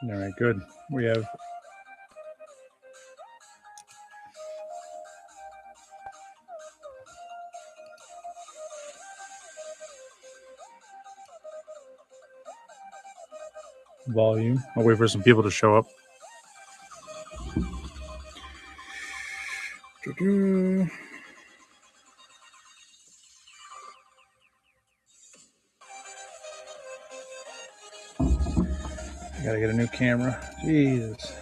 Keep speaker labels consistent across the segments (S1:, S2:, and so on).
S1: All right, good. We have volume. I'll wait for some people to show up. I gotta get a new camera. Jesus.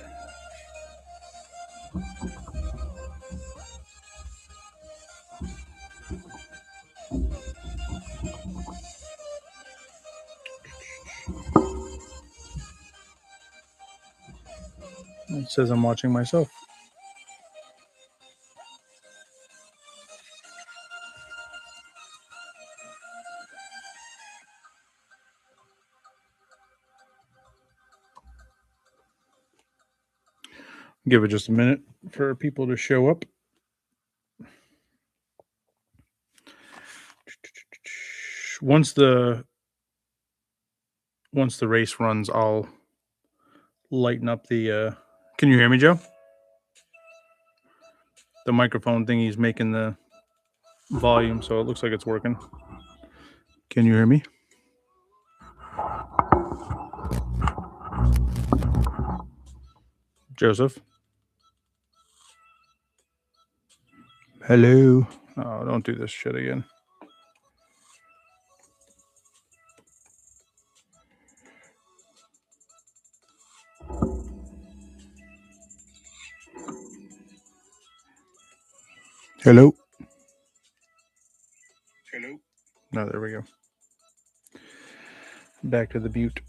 S1: It says I'm watching myself. Give it just a minute for people to show up. Once the race runs, I'll lighten up the can you hear me, Joe? The microphone thingy's making the volume, so it looks like it's working. Can you hear me? Joseph? Hello? Oh, don't do this shit again. Hello? Hello? No, there we go. Back to the butte.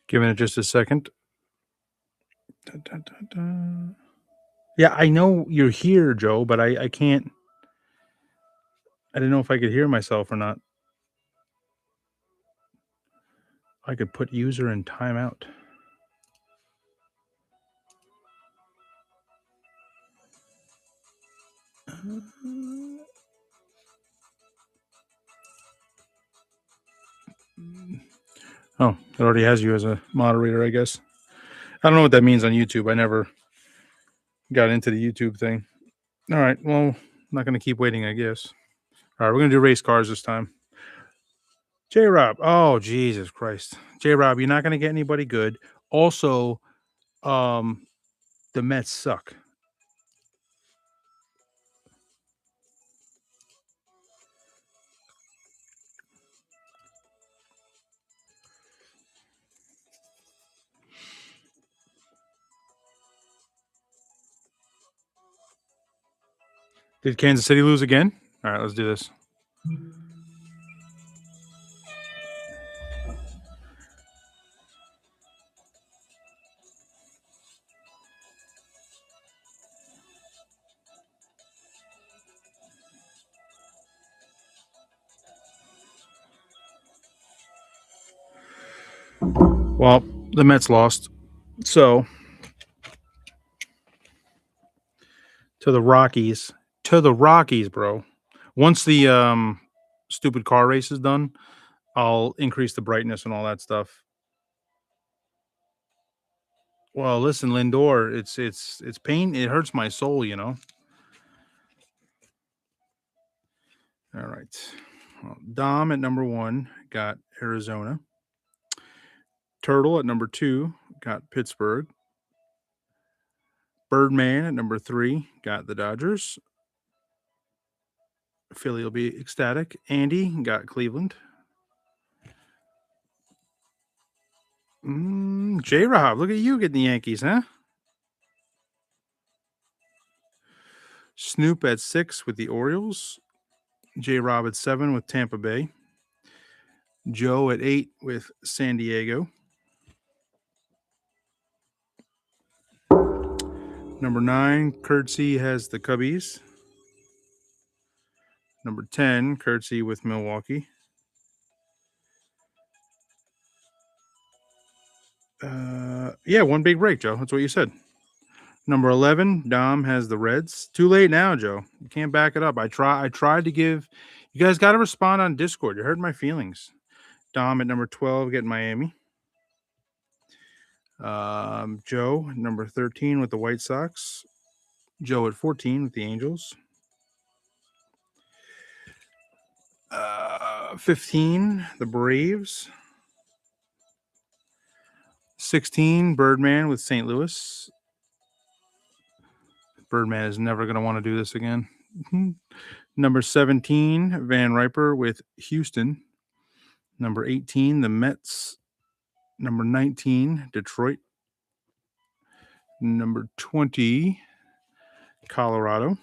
S1: Giving it just a second. Da, da, da, da. Yeah, I know you're here, Joe, but I can't. I didn't know if I could hear myself or not. I could put user in timeout. Oh, it already has you as a moderator, I guess. I don't know what that means on YouTube. I never got into the YouTube thing. All right, well, I'm not going to keep waiting, I guess. All right, we're going to do race cars this time. J-Rob. Oh, Jesus Christ. J-Rob, you're not going to get anybody good. Also, the Mets suck. Did Kansas City lose again? All right, let's do this. Well, the Mets lost. So, to the Rockies. To the Rockies, bro. Once the stupid car race is done, I'll increase the brightness and all that stuff. Well, listen, Lindor, it's pain. It hurts my soul, you know. All right. Well, Dom at number 1 got Arizona. Turtle at number 2 got Pittsburgh. Birdman at number 3 got the Dodgers. Philly will be ecstatic. Andy got Cleveland. J-Rob, look at you getting the Yankees, huh? Snoop at 6 with the Orioles. J-Rob at 7 with Tampa Bay. Joe at 8 with San Diego. Number 9, Curtsy has the Cubbies. Number 10, Curtsy with Milwaukee. Yeah, one big break, Joe. That's what you said. Number 11, Dom has the Reds. Too late now, Joe. You can't back it up. I tried to give You guys got to respond on Discord. You hurt my feelings. Dom at number 12 getting Miami. Joe at number 13 with the White Sox. Joe at 14 with the Angels. 15, the Braves. 16, Birdman with St. Louis. Birdman is never going to want to do this again. Number 17, Van Riper with Houston. Number 18, the Mets. Number 19, Detroit. Number 20, Colorado.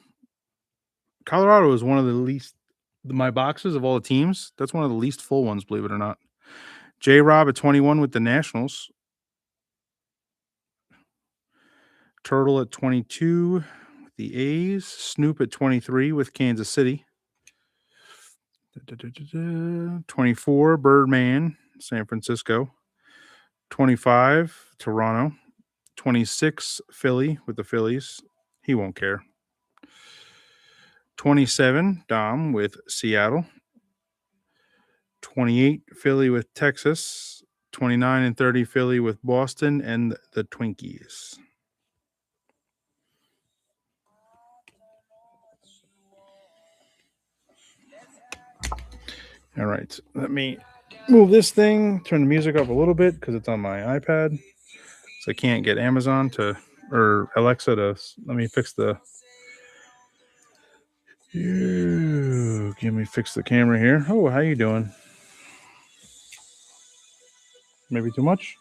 S1: Colorado is one of the least, my boxes of all the teams, that's one of the least full ones, believe it or not. J-Rob at 21 with the Nationals. Turtle at 22 with the A's. Snoop at 23 with Kansas City. 24, Birdman, San Francisco. 25, Toronto. 26, Philly with the Phillies. He won't care. 27, Dom with Seattle. 28, Philly with Texas. 29 and 30, Philly with Boston and the Twinkies. All right, let me move this thing, turn the music up a little bit because it's on my iPad. So I can't get Amazon to, or Alexa to, let me fix the, fix the camera here. Oh, how you doing? Maybe too much?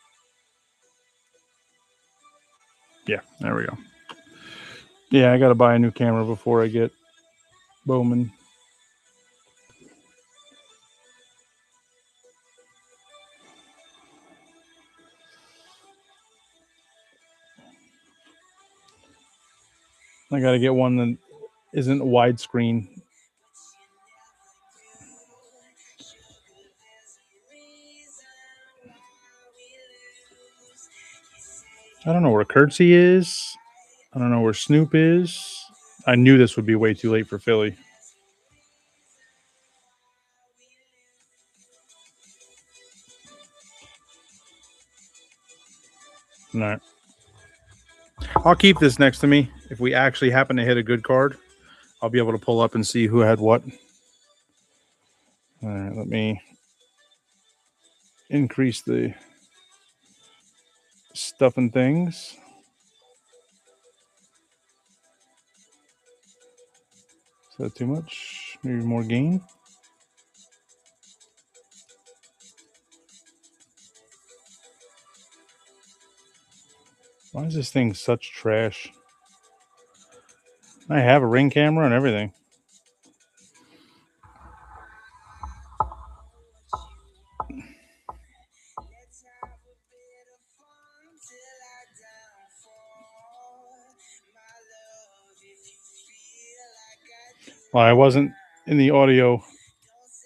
S1: Yeah, there we go. Yeah, I got to buy a new camera before I get Bowman. I got to get one that isn't widescreen. I don't know where Curtsy is. I don't know where Snoop is. I knew this would be way too late for Philly. All right. I'll keep this next to me. If we actually happen to hit a good card, I'll be able to pull up and see who had what. All right, let me increase the stuff and things. Is that too much? Maybe more gain? Why is this thing such trash? I have a Ring camera and everything. Well, I wasn't in the audio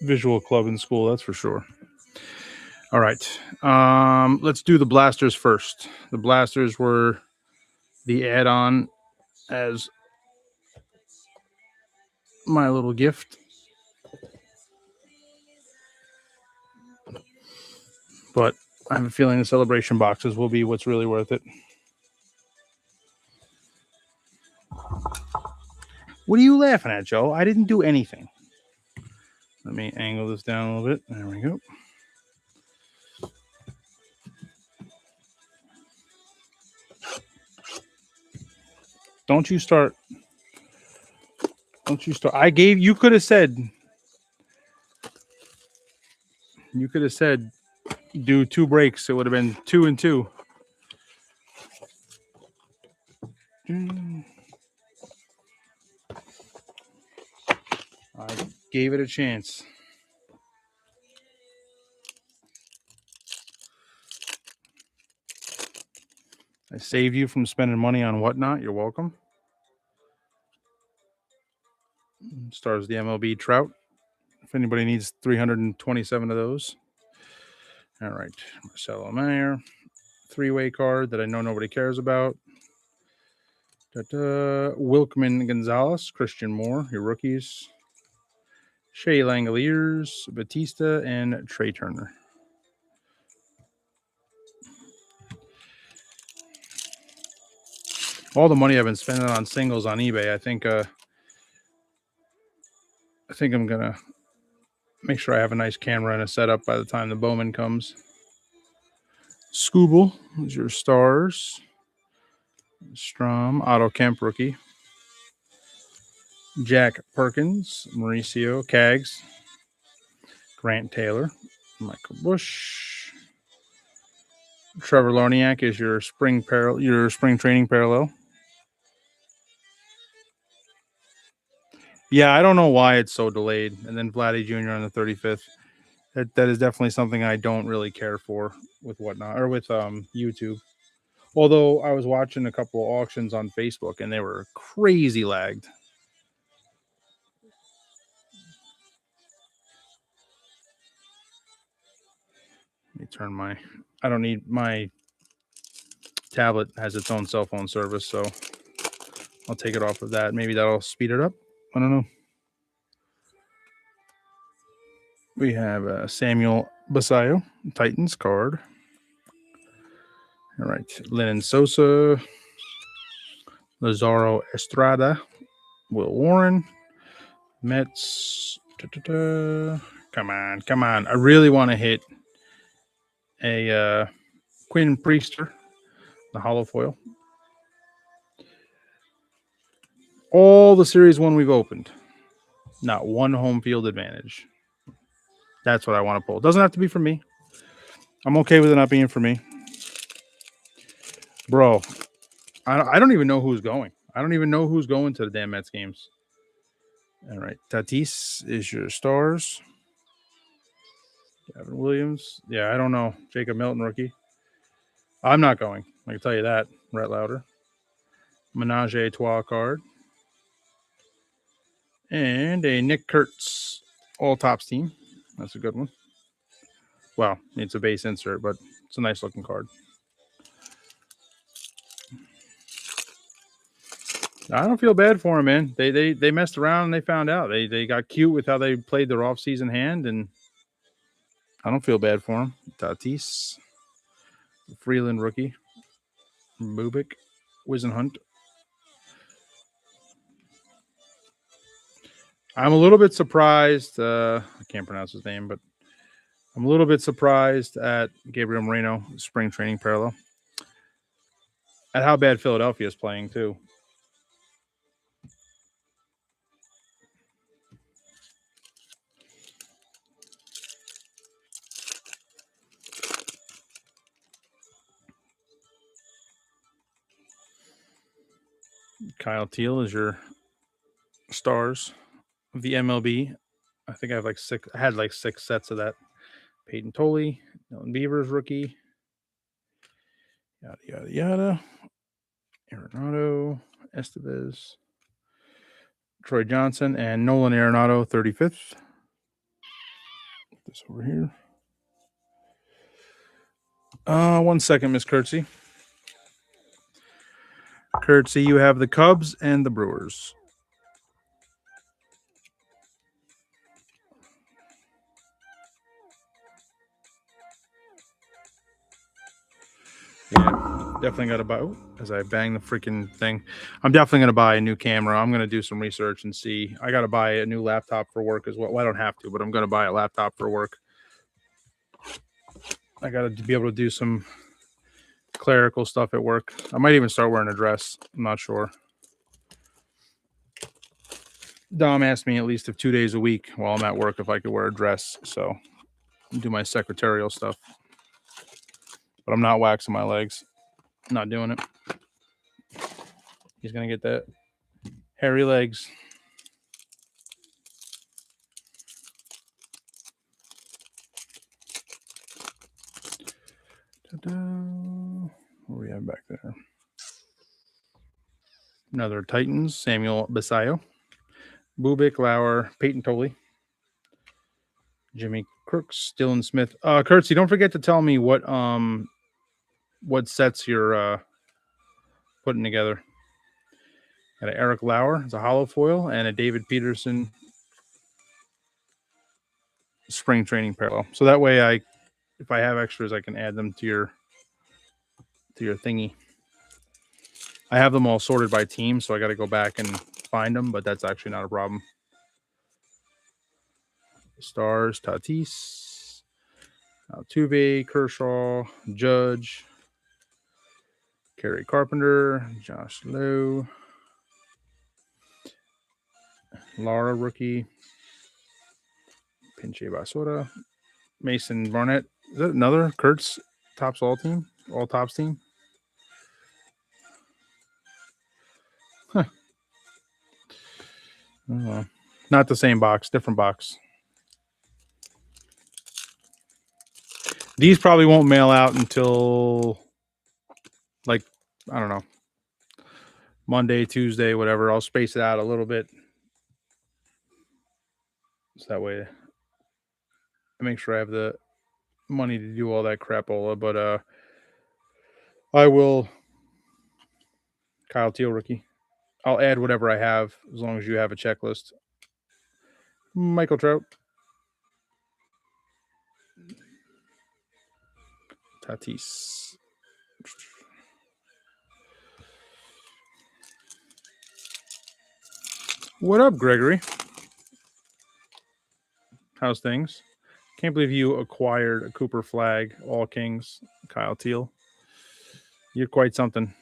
S1: visual club in school, that's for sure. All right. Let's do the blasters first. The blasters were the add-on as my little gift. But I have a feeling the celebration boxes will be what's really worth it. What are you laughing at, Joe? I didn't do anything. Let me angle this down a little bit. There we go. Don't you start. You could have said do 2 breaks. It would have been 2 and 2. I gave it a chance. I saved you from spending money on whatnot. You're welcome. Stars the MLB Trout. If anybody needs 327 of those. All right. Marcelo Mayer. 3-way card that I know nobody cares about. Wilkman Gonzalez. Christian Moore. Your rookies. Shea Langoliers, Batista, and Trey Turner. All the money I've been spending on singles on eBay, I think I'm gonna make sure I have a nice camera and a setup by the time the Bowman comes. Scooble is your stars. Strom, Otto Kemp rookie. Jack Perkins, Mauricio Cags, Grant Taylor, Michael Bush. Trevor Larniak is your spring training parallel. Yeah, I don't know why it's so delayed. And then Vladdy Jr. on the 35th. That is definitely something I don't really care for with whatnot or with YouTube. Although I was watching a couple of auctions on Facebook and they were crazy lagged. Let me turn I don't need my tablet has its own cell phone service, so I'll take it off of that. Maybe that'll speed it up. I don't know. We have Samuel Basayo, Titans card. All right. Lennon Sosa, Lazaro Estrada, Will Warren, Mets. Come on. I really want to hit a Quinn Priester, the hollow foil. All the Series 1 we've opened. Not one home field advantage. That's what I want to pull. It doesn't have to be for me. I'm okay with it not being for me. Bro, I don't even know who's going. I don't even know who's going to the damn Mets games. All right. Tatis is your stars. Gavin Williams. Yeah, I don't know. Jacob Milton, rookie. I'm not going. I can tell you that. Rhett Lauder. Menage a Trois card. And a Nick Kurtz all tops team. That's a good one. Well, it's a base insert, but it's a nice looking card. I don't feel bad for him, man. They messed around and they found out. They got cute with how they played their off-season hand, and I don't feel bad for him. Tatis, Freeland rookie, Bubik, Wizenhunt. I'm a little bit surprised. I can't pronounce his name, but I'm a little bit surprised at Gabriel Moreno, spring training parallel, at how bad Philadelphia is playing too. Kyle Teal is your stars of the MLB. I think I have like six. I had like 6 sets of that. Peyton Tolley, Dylan Beavers rookie. Yada. Arenado, Estevez, Troy Johnson, and Nolan Arenado, 35th. Put this over here. 1 second, Miss Curtsy. Curtsy, you have the Cubs and the Brewers. Yeah, definitely got to buy. As I bang the freaking thing, I'm definitely going to buy a new camera. I'm going to do some research and see. I got to buy a new laptop for work as well. I don't have to, but I'm going to buy a laptop for work. I got to be able to do some clerical stuff at work. I might even start wearing a dress. I'm not sure. Dom asked me at least 2 days a week while I'm at work if I could wear a dress. So do my secretarial stuff. But I'm not waxing my legs. I'm not doing it. He's going to get that hairy legs. Ta-da. What do we have back there? Another Titans, Samuel Basayo. Bubik, Lauer, Peyton Tolley. Jimmy Crooks, Dylan Smith. Kurtzy, don't forget to tell me what sets you're putting together. Got an Eric Lauer, it's a hollow foil, and a David Peterson spring training parallel. So that way, if I have extras, I can add them to your thingy. I have them all sorted by team, so I got to go back and find them, but that's actually not a problem. Stars, Tatis, Altuve, Kershaw, Judge, Kerry Carpenter, Josh Lowe, Lara rookie, Pinche Basura, Mason Barnett. Is that another Kurtz tops all team? All tops team? Huh. Oh, not the same box, different box. These probably won't mail out until, like, I don't know, Monday, Tuesday, whatever. I'll space it out a little bit. So that way I make sure I have the money to do all that crapola. But I will. Kyle Teal rookie. I'll add whatever I have as long as you have a checklist. Michael Trout. Tatis. What up, Gregory? How's things? Can't believe you acquired a Cooper Flag, All Kings, Kyle Teal. You're quite something.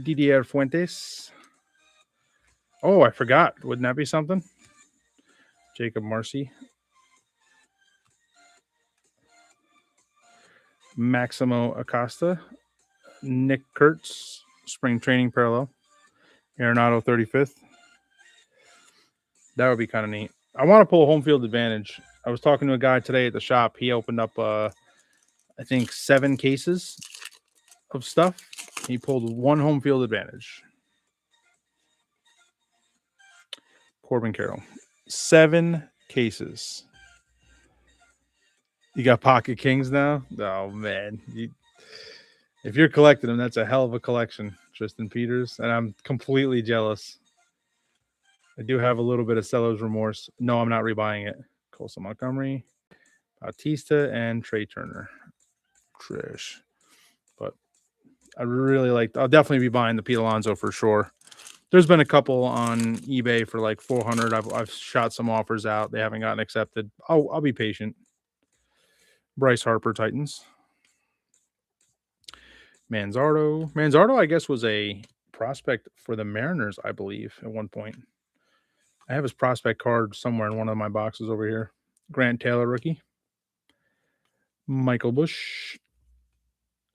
S1: Didier Fuentes. Oh, I forgot. Wouldn't that be something? Jacob Marcy. Maximo Acosta. Nick Kurtz. Spring training parallel. Arenado 35th. That would be kind of neat. I want to pull a home field advantage. I was talking to a guy today at the shop. He opened up, I think, 7 cases of stuff. He pulled 1 home field advantage. Corbin Carroll. 7 cases. You got Pocket Kings now? Oh, man. If you're collecting them, that's a hell of a collection, Tristan Peters. And I'm completely jealous. I do have a little bit of seller's remorse. No, I'm not rebuying it. Colson Montgomery, Bautista, and Trey Turner. Trish. But I really I'll definitely be buying the Pete Alonso for sure. There's been a couple on eBay for like 400. I've shot some offers out. They haven't gotten accepted. I'll be patient. Bryce Harper, Titans. Manzardo, I guess, was a prospect for the Mariners, I believe, at one point. I have his prospect card somewhere in one of my boxes over here. Grant Taylor, rookie. Michael Busch.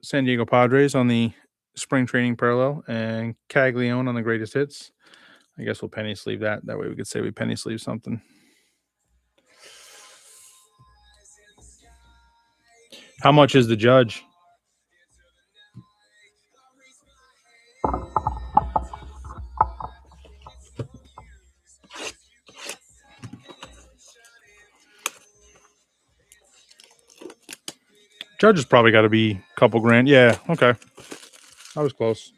S1: San Diego Padres on the spring training parallel. And Caglione on the greatest hits. I guess we'll penny sleeve that. That way we could say we penny sleeve something. How much is the Judge? Judge has probably got to be a couple grand. Yeah, okay. I was close.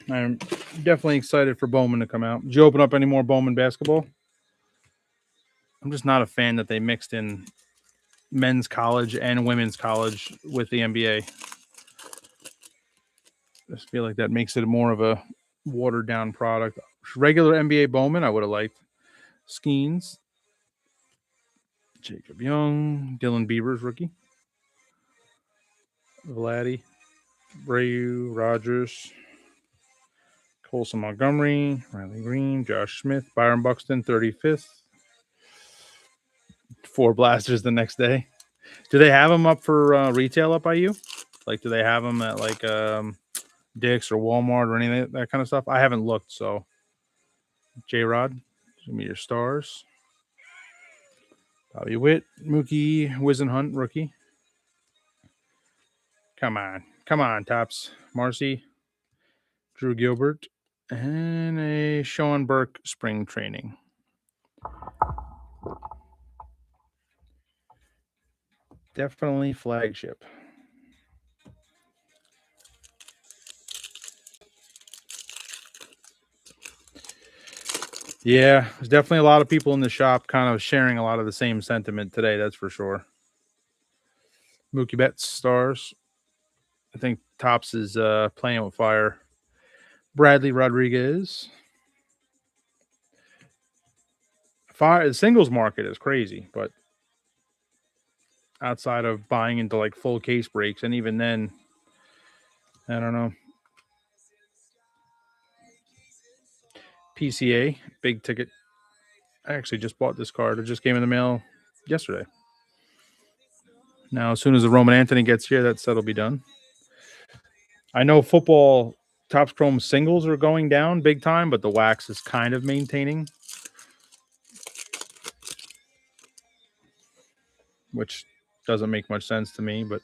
S1: I'm definitely excited for Bowman to come out. Did you open up any more Bowman basketball? I'm just not a fan that they mixed in men's college and women's college with the NBA. I just feel like that makes it more of a watered down product. Regular NBA Bowman, I would have liked. Skeens. Jacob Young. Dylan Beavers, rookie. Vladdy. Brayu. Rogers. Colson Montgomery. Riley Green. Josh Smith. Byron Buxton, 35th. 4 blasters the next day. Do they have them up for retail up by you? Like, do they have them at like Dick's or Walmart or anything that kind of stuff? I haven't looked. So, J-Rod, give me your stars. Bobby Witt, Mookie Wizenhunt, rookie. Come on, Tops. Marcy, Drew Gilbert, and a Sean Burke spring training. Definitely flagship. Yeah, there's definitely a lot of people in the shop kind of sharing a lot of the same sentiment today. That's for sure. Mookie Betts stars. I think Tops is playing with fire. Bradley Rodriguez. Fire. The singles market is crazy, but outside of buying into like full case breaks, and even then, I don't know. PCA, big ticket. I actually just bought this card. It just came in the mail yesterday. Now, as soon as the Roman Anthony gets here, that set will be done. I know football Topps Chrome singles are going down big time, but the wax is kind of maintaining, which doesn't make much sense to me. But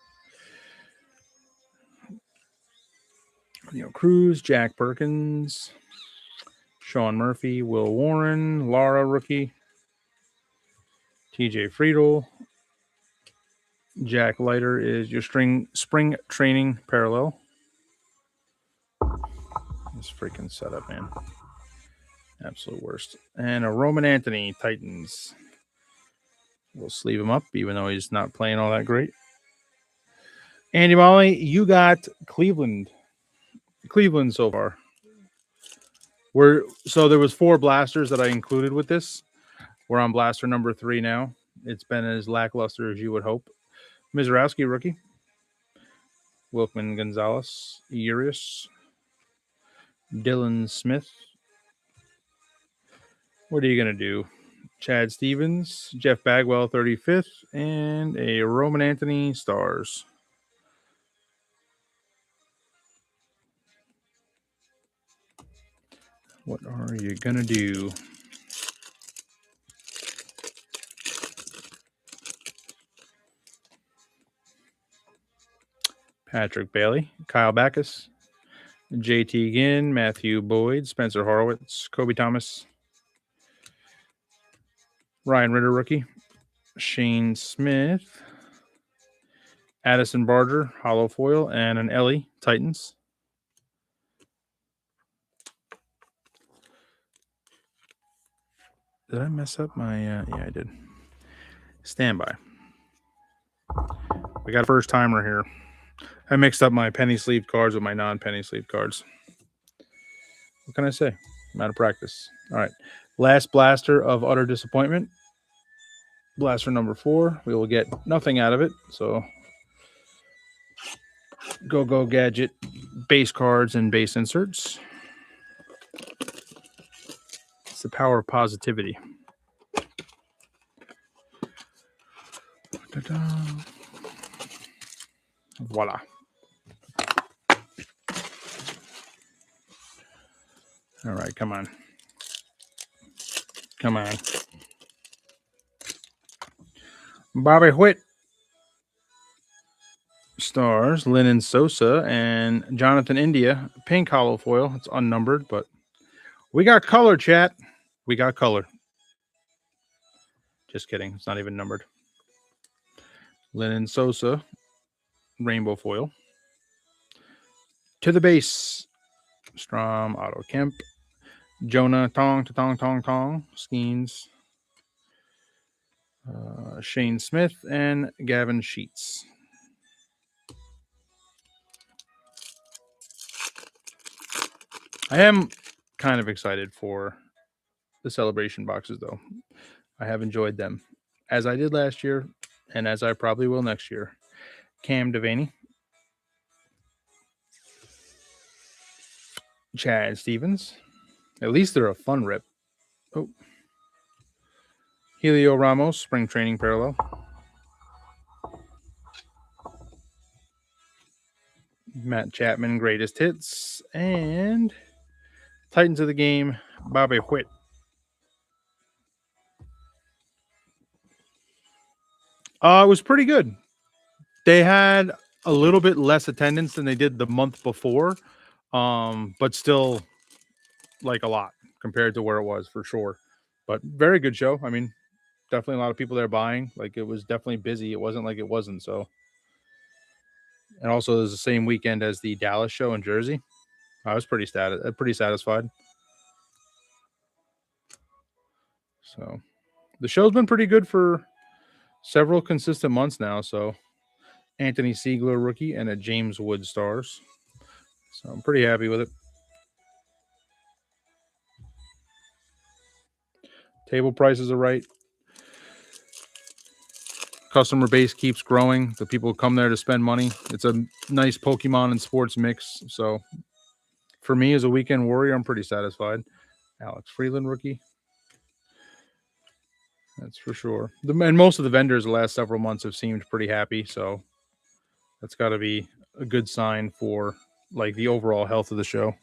S1: Cruz, Jack Perkins, Sean Murphy, Will Warren, Lara rookie, TJ Friedel, Jack Leiter is your spring training parallel. This freaking setup, man. Absolute worst. And a Roman Anthony, Titans. We'll sleeve him up, even though he's not playing all that great. Andy Molly, you got Cleveland. Cleveland so far. So there was 4 blasters that I included with this. We're on blaster number 3 now. It's been as lackluster as you would hope. Mizrowski, rookie. Wilkman Gonzalez, Urias, Dylan Smith. What are you going to do? Chad Stevens, Jeff Bagwell, 35th, and a Roman Anthony Stars. What are you going to do? Patrick Bailey, Kyle Backus, JT Ginn, Matthew Boyd, Spencer Horowitz, Kobe Thomas, Ryan Ritter, rookie, Shane Smith, Addison Barger, hollow foil, and an Ellie, Titans. Did I mess up my... yeah, I did. Standby. We got a first timer here. I mixed up my penny sleeve cards with my non-penny sleeve cards. What can I say? I'm out of practice. All right. Last blaster of utter disappointment. Blaster number 4. We will get nothing out of it. So go gadget, base cards, and base inserts. It's the power of positivity. Ta-da. Voila. All right, come on. Come on. Bobby Witt. Stars, Lennon Sosa, and Jonathan India. Pink hollow foil. It's unnumbered, but we got color, chat. We got color. Just kidding. It's not even numbered. Lennon Sosa, rainbow foil. To the base, Strom, Otto Kemp, Jonah, Tong, Skeens, Shane Smith, and Gavin Sheets. I am kind of excited for the celebration boxes, though. I have enjoyed them, as I did last year, and as I probably will next year. Cam Devaney, Chad Stevens. At least they're a fun rip. Oh. Helio Ramos, spring training parallel. Matt Chapman, greatest hits. And Titans of the game, Bobby Witt. It was pretty good. They had a little bit less attendance than they did the month before, but still like a lot compared to where it was for sure. But very good show. I mean, definitely a lot of people there buying. Like, it was definitely busy. It wasn't like it wasn't. So, and also it was the same weekend as the Dallas show in Jersey. I was pretty satisfied. So the show's been pretty good for several consistent months now. So Anthony Siegler rookie and a James Wood stars. So I'm pretty happy with it. Table prices are right. Customer base keeps growing. The people come there to spend money. It's a nice Pokemon and sports mix. So for me as a weekend warrior, I'm pretty satisfied. Alex Freeland rookie. That's for sure. And most of the vendors the last several months have seemed pretty happy. So that's got to be a good sign for like the overall health of the show.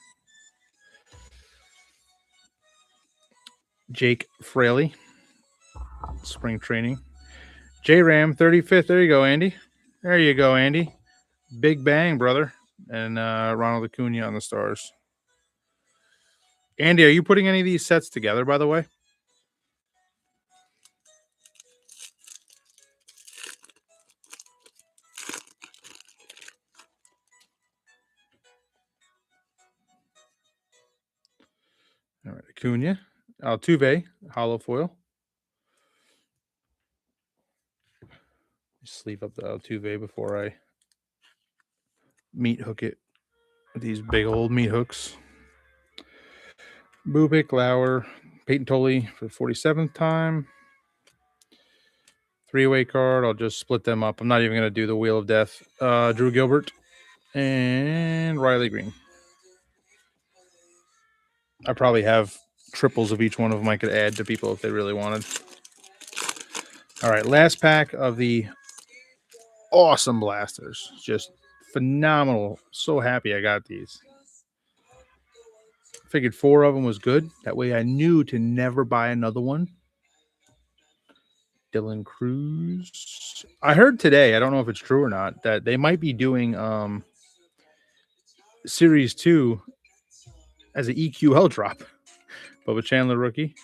S1: Jake Fraley, spring training. J Ram 35th. There you go, Andy. There you go, Andy. Big bang, brother. And Ronald Acuna on the stars. Andy, are you putting any of these sets together, by the way? All right, Acuna. Altuve, hollow foil. Sleeve up the Altuve before I meat hook it with these big old meat hooks. Bubik, Lauer, Peyton Tolley for 47th time. 3-way card. I'll just split them up. I'm not even going to do the Wheel of Death. Drew Gilbert and Riley Green. I probably have triples of each one of them I could add to people if they really wanted. All right, last pack of the awesome blasters. Just phenomenal. So happy I got these. Figured 4 of them was good. That way I knew to never buy another one. Dylan Cruz. I heard today, I don't know if it's true or not, that they might be doing Series 2 as an EQL drop. Bubba Chandler rookie.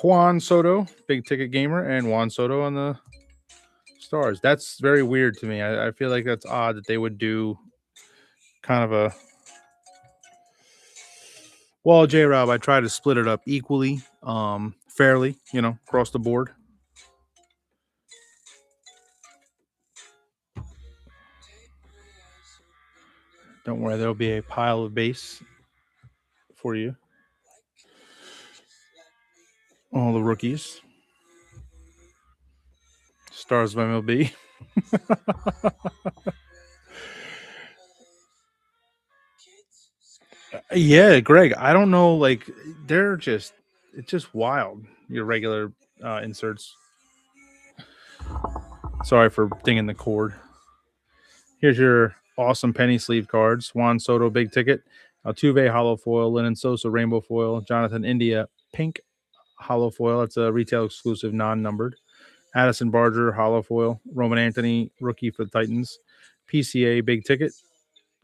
S1: Juan Soto, big ticket gamer, and Juan Soto on the stars. That's very weird to me. I feel like that's odd that they would do kind of a... Well, J-Rob, I try to split it up equally, fairly, across the board. Don't worry, there'll be a pile of base for you. All the rookies. Stars of MLB. Yeah, Greg, I don't know. Like, it's just wild. Your regular inserts. Sorry for dinging the cord. Here's your awesome penny sleeve cards. Juan Soto, big ticket. Altuve, hollow foil. Lennon Sosa, rainbow foil. Jonathan India, pink hollow foil. That's a retail exclusive, non-numbered. Addison Barger, hollow foil. Roman Anthony, rookie for the Titans. PCA, big ticket.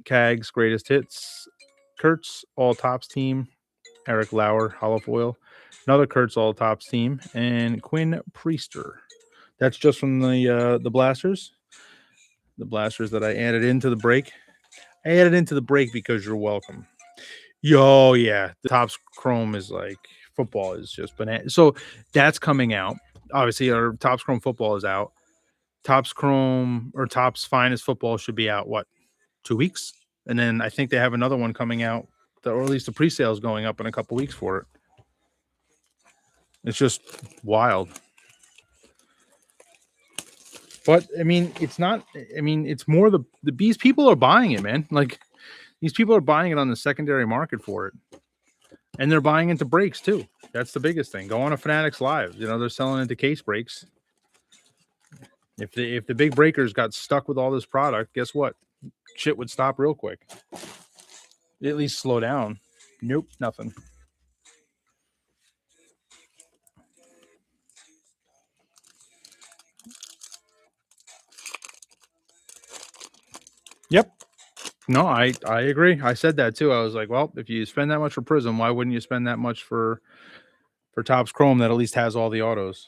S1: Cags, greatest hits. Kurtz, all tops team. Eric Lauer, hollow foil. Another Kurtz, all tops team. And Quinn Priester. That's just from the blasters. The blasters that I added into the break. I added into the break because you're welcome. Yo, yeah. The Topps Chrome is like, football is just banana. So that's coming out. Obviously, our Topps Chrome football is out. Topps Chrome or Topps Finest football should be out, 2 weeks? And then I think they have another one coming out, or at least the pre-sale is going up in a couple weeks for it. It's just wild. But I mean, it's not. I mean, it's more these people are buying it, man. Like, these people are buying it on the secondary market for it, and they're buying into breaks too. That's the biggest thing. Go on to Fanatics Live. They're selling into case breaks. If the big breakers got stuck with all this product, guess what? Shit would stop real quick. At least slow down. Nope, nothing. Yep. No, I agree. I said that too. I was like, well, if you spend that much for Prism, why wouldn't you spend that much for Topps Chrome that at least has all the autos?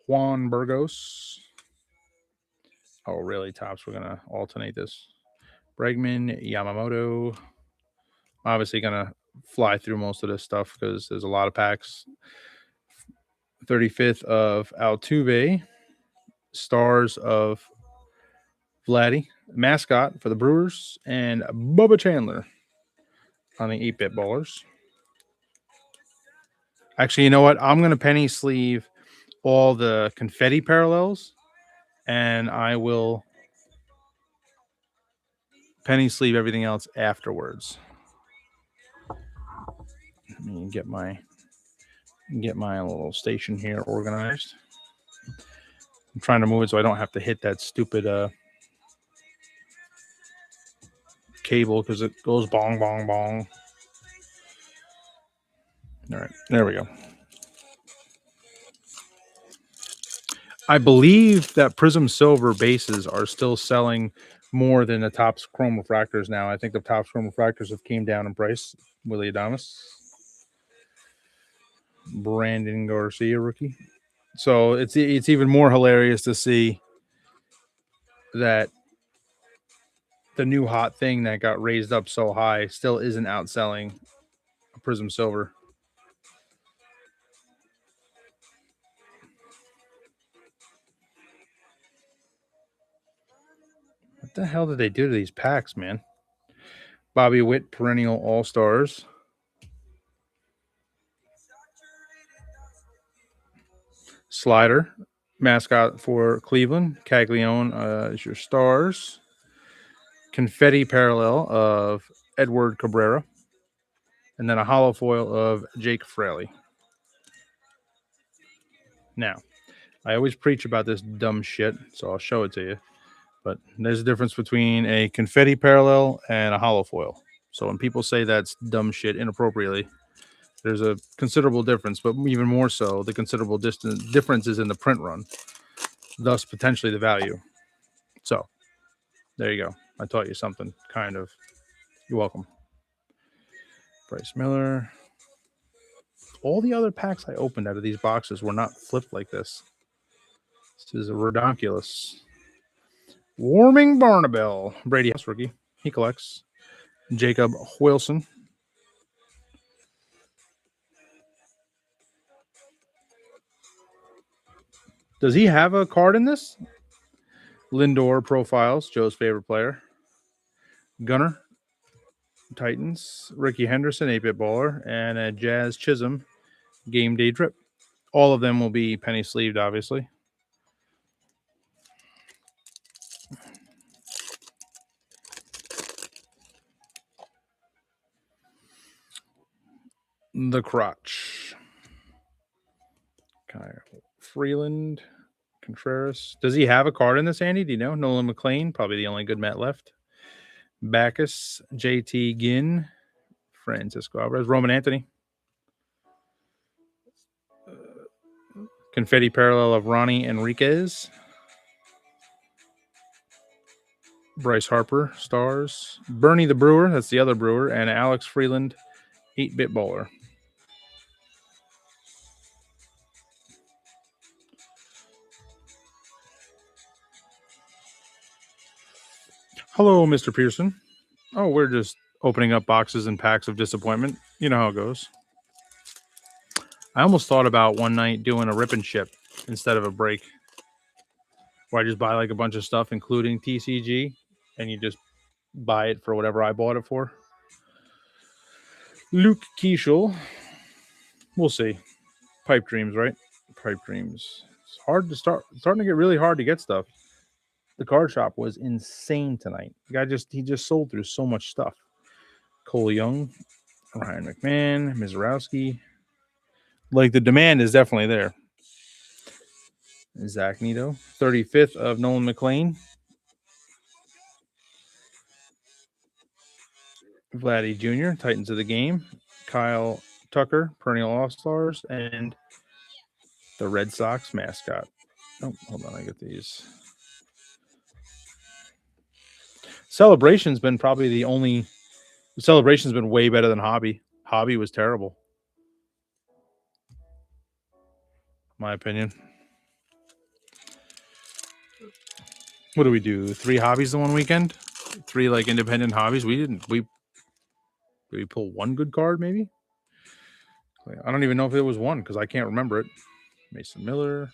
S1: Juan Burgos. Oh, really, Topps? We're gonna alternate this. Bregman, Yamamoto. Obviously gonna fly through most of this stuff because there's a lot of packs. 35th of Altuve. Stars of Vladdy. Mascot for the Brewers. And Bubba Chandler on the 8-bit ballers. Actually, you know what? I'm going to penny sleeve all the confetti parallels, and I will penny sleeve everything else afterwards. Let me get my little station here organized. I'm trying to move it so I don't have to hit that stupid cable because it goes bong, bong, bong. All right, there we go. I believe that Prism Silver bases are still selling more than the Topps Chrome Refractors now. I think the Topps Chrome Refractors have came down in price. Willie Adames. Brandon Garcia rookie. So it's even more hilarious to see that the new hot thing that got raised up so high still isn't outselling a Prism Silver. What the hell did they do to these packs, man? Bobby Witt, perennial All-Stars. Slider, mascot for Cleveland. Caglione is your Stars. Confetti parallel of Edward Cabrera. And then a hollow foil of Jake Fraley. Now, I always preach about this dumb shit, so I'll show it to you. But there's a difference between a confetti parallel and a hollow foil. So when people say that's dumb shit inappropriately, there's a considerable difference, but even more so, the considerable difference is in the print run, thus potentially the value. So there you go. I taught you something, kind of. You're welcome. Bryce Miller. All the other packs I opened out of these boxes were not flipped like this. This is a redonkulous. Warming Barnabell. Brady House rookie. He collects. Jacob Wilson. Does he have a card in this? Lindor Profiles, Joe's favorite player. Gunner, Titans. Ricky Henderson, 8-bit baller. And a Jazz Chisholm, Game Day Drip. All of them will be penny sleeved, obviously. The Crotch. Kyle Freeland. Contreras. Does he have a card in this, Andy? Do you know? Nolan McLean, probably the only good Met left. Backus, JT Ginn, Francisco Alvarez, Roman Anthony. Confetti parallel of Ronnie Enriquez. Bryce Harper, Stars. Bernie the Brewer, that's the other Brewer. And Alex Freeland, 8-bit bowler. Hello, Mr. Pearson. Oh, we're just opening up boxes and packs of disappointment. You know how it goes. I almost thought about one night doing a rip and ship instead of a break, where I just buy like a bunch of stuff, including TCG, and you just buy it for whatever I bought it for. Luke Keeschel. We'll see. Pipe Dreams, right? Pipe Dreams. It's hard to start. It's starting to get really hard to get stuff. The card shop was insane tonight. The guy just sold through so much stuff. Cole Young, Ryan McMahon, Mizorowski. Like, the demand is definitely there. Zach Neto, 35th of Nolan McLean. Vladdy Jr., Titans of the Game. Kyle Tucker, perennial All-Stars. And the Red Sox mascot. Oh, hold on, I get these. Celebration's been probably the only... Celebration's been way better than Hobby. Hobby was terrible. My opinion. What do we do? 3 hobbies the one weekend? 3 like independent hobbies? Did we pull one good card maybe? I don't even know if it was one because I can't remember it. Mason Miller.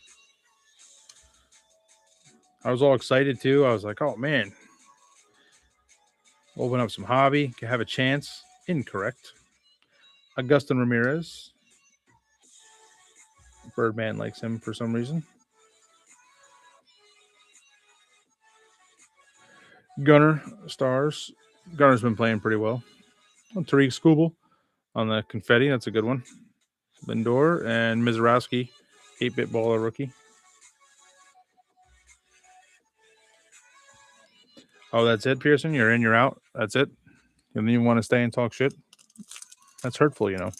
S1: I was all excited too. I was like, oh man, open up some hobby, can have a chance. Incorrect. Augustin Ramirez. Birdman likes him for some reason. Gunner Stars. Gunner's been playing pretty well. Tariq Skubal on the confetti. That's a good one. Lindor and Mizarowski, 8-bit baller rookie. Oh, that's it, Pearson? You're in, you're out? That's it? You don't even want to stay and talk shit? That's hurtful, you know.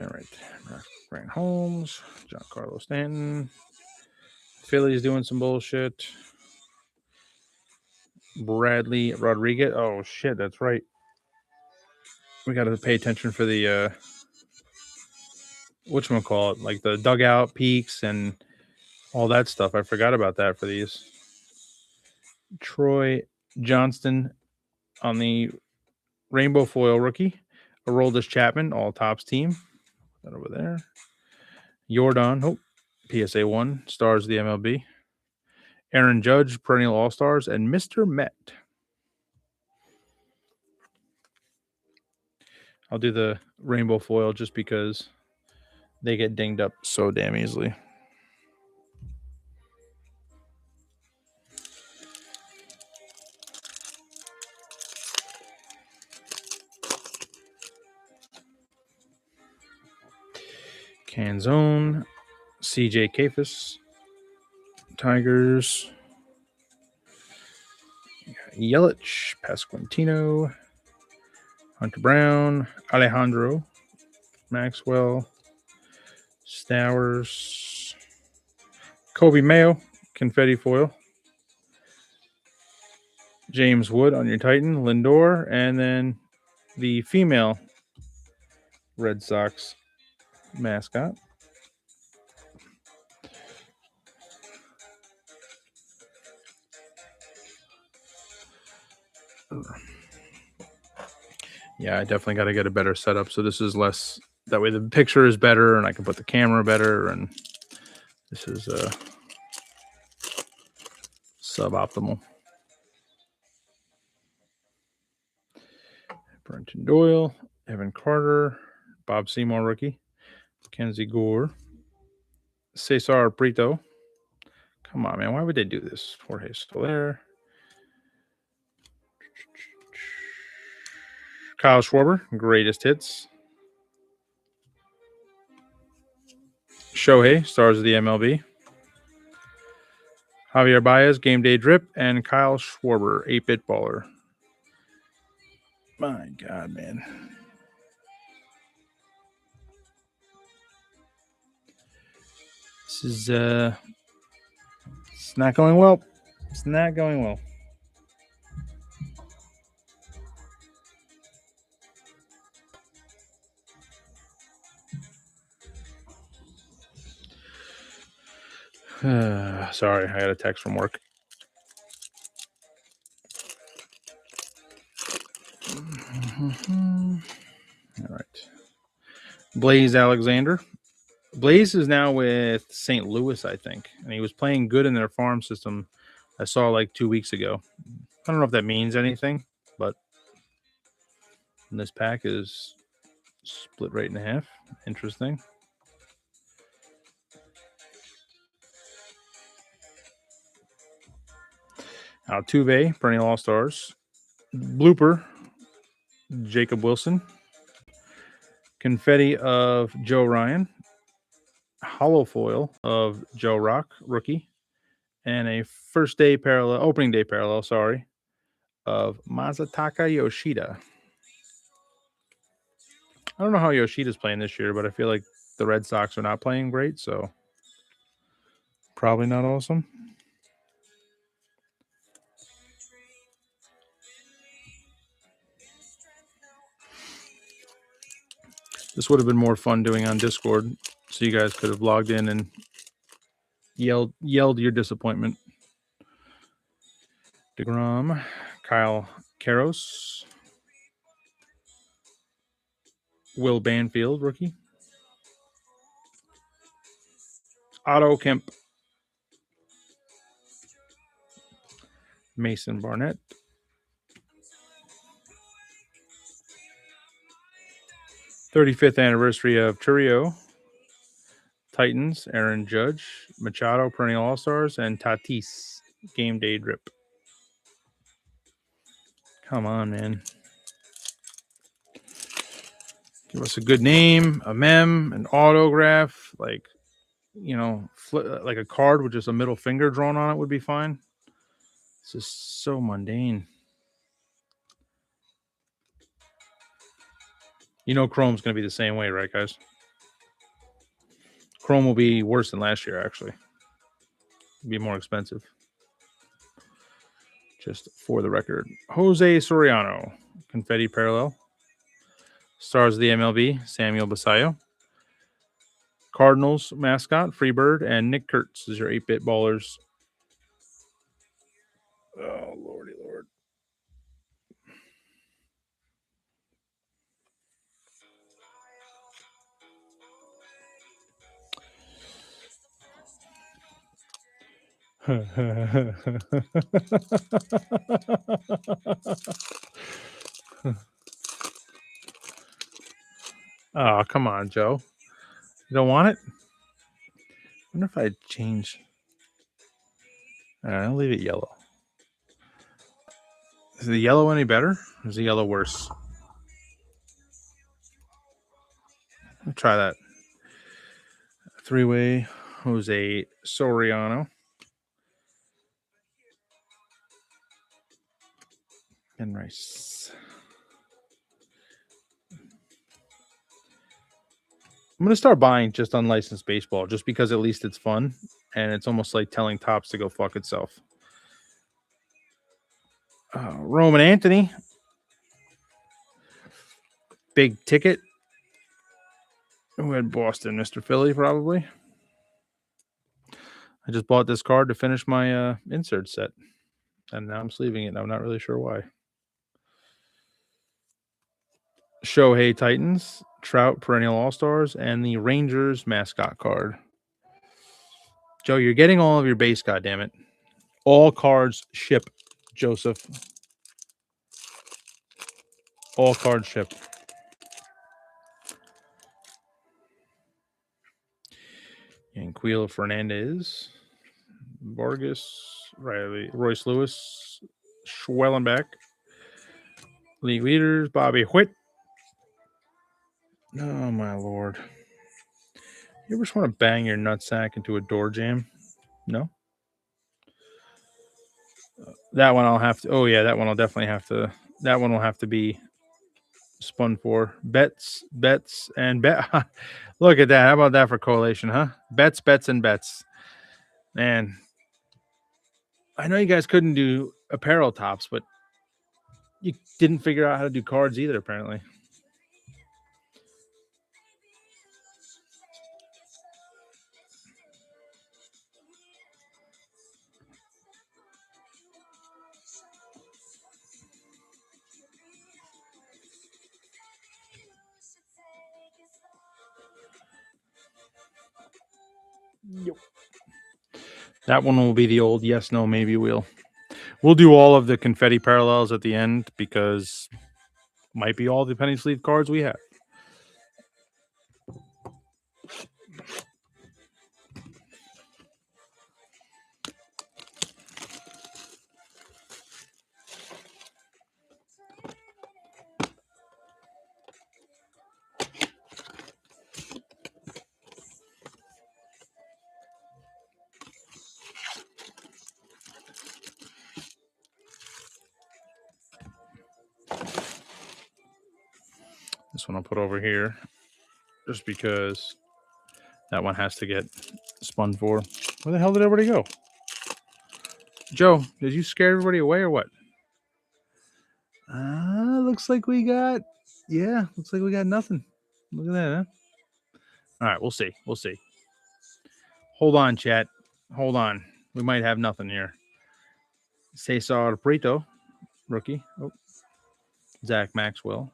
S1: All right. Brian Holmes, John Carlos Stanton. Philly's doing some bullshit. Bradley Rodriguez. Oh, shit, that's right. We got to pay attention for the, whatchamacallit, like the dugout peaks and all that stuff. I forgot about that for these. Troy Johnston on the Rainbow Foil rookie. Aroldis Chapman, all tops team. That over there. Jordan, PSA 1, stars of the MLB. Aaron Judge, perennial all-stars, and Mr. Met. I'll do the rainbow foil just because they get dinged up so damn easily. Canzone, CJ Kafis, Tigers, Yelich, Pasquantino, Hunter Brown, Alejandro, Maxwell, Stowers, Kobe Mayo, confetti foil, James Wood on your Titan, Lindor, and then the female Red Sox mascot. Yeah, I definitely got to get a better setup. So this is less, that way the picture is better and I can put the camera better. And this is suboptimal. Brenton Doyle, Evan Carter, Bob Seymour rookie, Kenzie Gore, Cesar Brito. Come on, man. Why would they do this? Jorge Soler. Kyle Schwarber, greatest hits. Shohei, stars of the MLB. Javier Baez, game day drip, and Kyle Schwarber, 8-bit baller. My God, man. This is it's not going well. It's not going well. Sorry, I got a text from work. All right. Blaze Alexander. Blaze is now with St. Louis, I think, and he was playing good in their farm system. I saw like 2 weeks ago. I don't know if that means anything, but this pack is split right in half. Interesting. Altuve, perennial all-stars. Blooper, Jacob Wilson. Confetti of Joe Ryan. Hollow foil of Joe Rock, rookie. And a opening day parallel, of Masataka Yoshida. I don't know how Yoshida's playing this year, but I feel like the Red Sox are not playing great, so probably not awesome. This would have been more fun doing on Discord, so you guys could have logged in and yelled your disappointment. DeGrom, Kyle Karros. Will Banfield, rookie. Otto Kemp. Mason Barnett. '35th anniversary of Churio. Titans, Aaron Judge, Machado, perennial All-Stars, and Tatis, game day drip. Come on, man. Give us a good name, a mem, an autograph, like, you know, like a card with just a middle finger drawn on it would be fine. It's just so mundane. You know Chrome's going to be the same way, right, guys? Chrome will be worse than last year, actually. It'll be more expensive. Just for the record. Jose Soriano, confetti parallel. Stars of the MLB, Samuel Basayo. Cardinals mascot, Freebird, and Nick Kurtz is your 8-bit ballers. Oh, lordy lord. Oh, come on, Joe. You don't want it? I wonder if I'd change. All right, I'll leave it yellow. Is the yellow any better? Or is the yellow worse? I'll try that. 3-way Jose Soriano. And Rice. I'm going to start buying just unlicensed baseball just because at least it's fun. And it's almost like telling Topps to go fuck itself. Roman Anthony. Big ticket. Who had Boston? Mr. Philly, probably. I just bought this card to finish my insert set. And now I'm sleeving it. And I'm not really sure why. Shohei Titans, Trout perennial All-Stars, and the Rangers mascot card. Joe, you're getting all of your base, goddammit. All cards ship, Joseph. All cards ship. Yanquilo Fernandez, Vargas, Riley, Royce Lewis, Schwellenbeck, league leaders, Bobby Witt. Oh, my Lord. You ever just want to bang your nutsack into a door jam? No? That one I'll have to... Oh, yeah, that one I'll definitely have to... That one will have to be spun for. Bets, and bet. Look at that. How about that for collation, huh? Bets, and bets. Man, I know you guys couldn't do apparel tops, but you didn't figure out how to do cards either, apparently. Yep. That one will be the old yes, no, maybe wheel. We'll do all of the confetti parallels at the end because might be all the penny sleeve cards we have. This one I'll put over here just because that one has to get spun for. Where the hell did everybody go? Joe, did you scare everybody away or what? Looks like we got... Yeah, looks like we got nothing. Look at that, huh? All right, we'll see. We'll see. Hold on, chat. Hold on. We might have nothing here. Cesar Prieto, rookie. Oh, Zach Maxwell.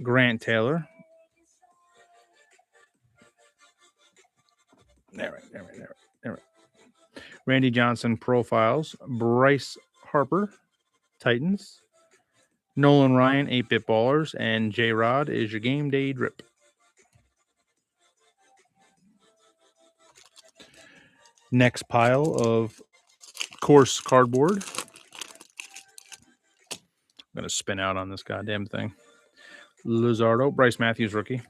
S1: Grant Taylor. There. Randy Johnson profiles. Bryce Harper, Titans. Nolan Ryan, 8-Bit Ballers. And J Rod is your game day drip. Next pile of course cardboard. I'm going to spin out on this goddamn thing. Luzardo, Bryce Matthews rookie.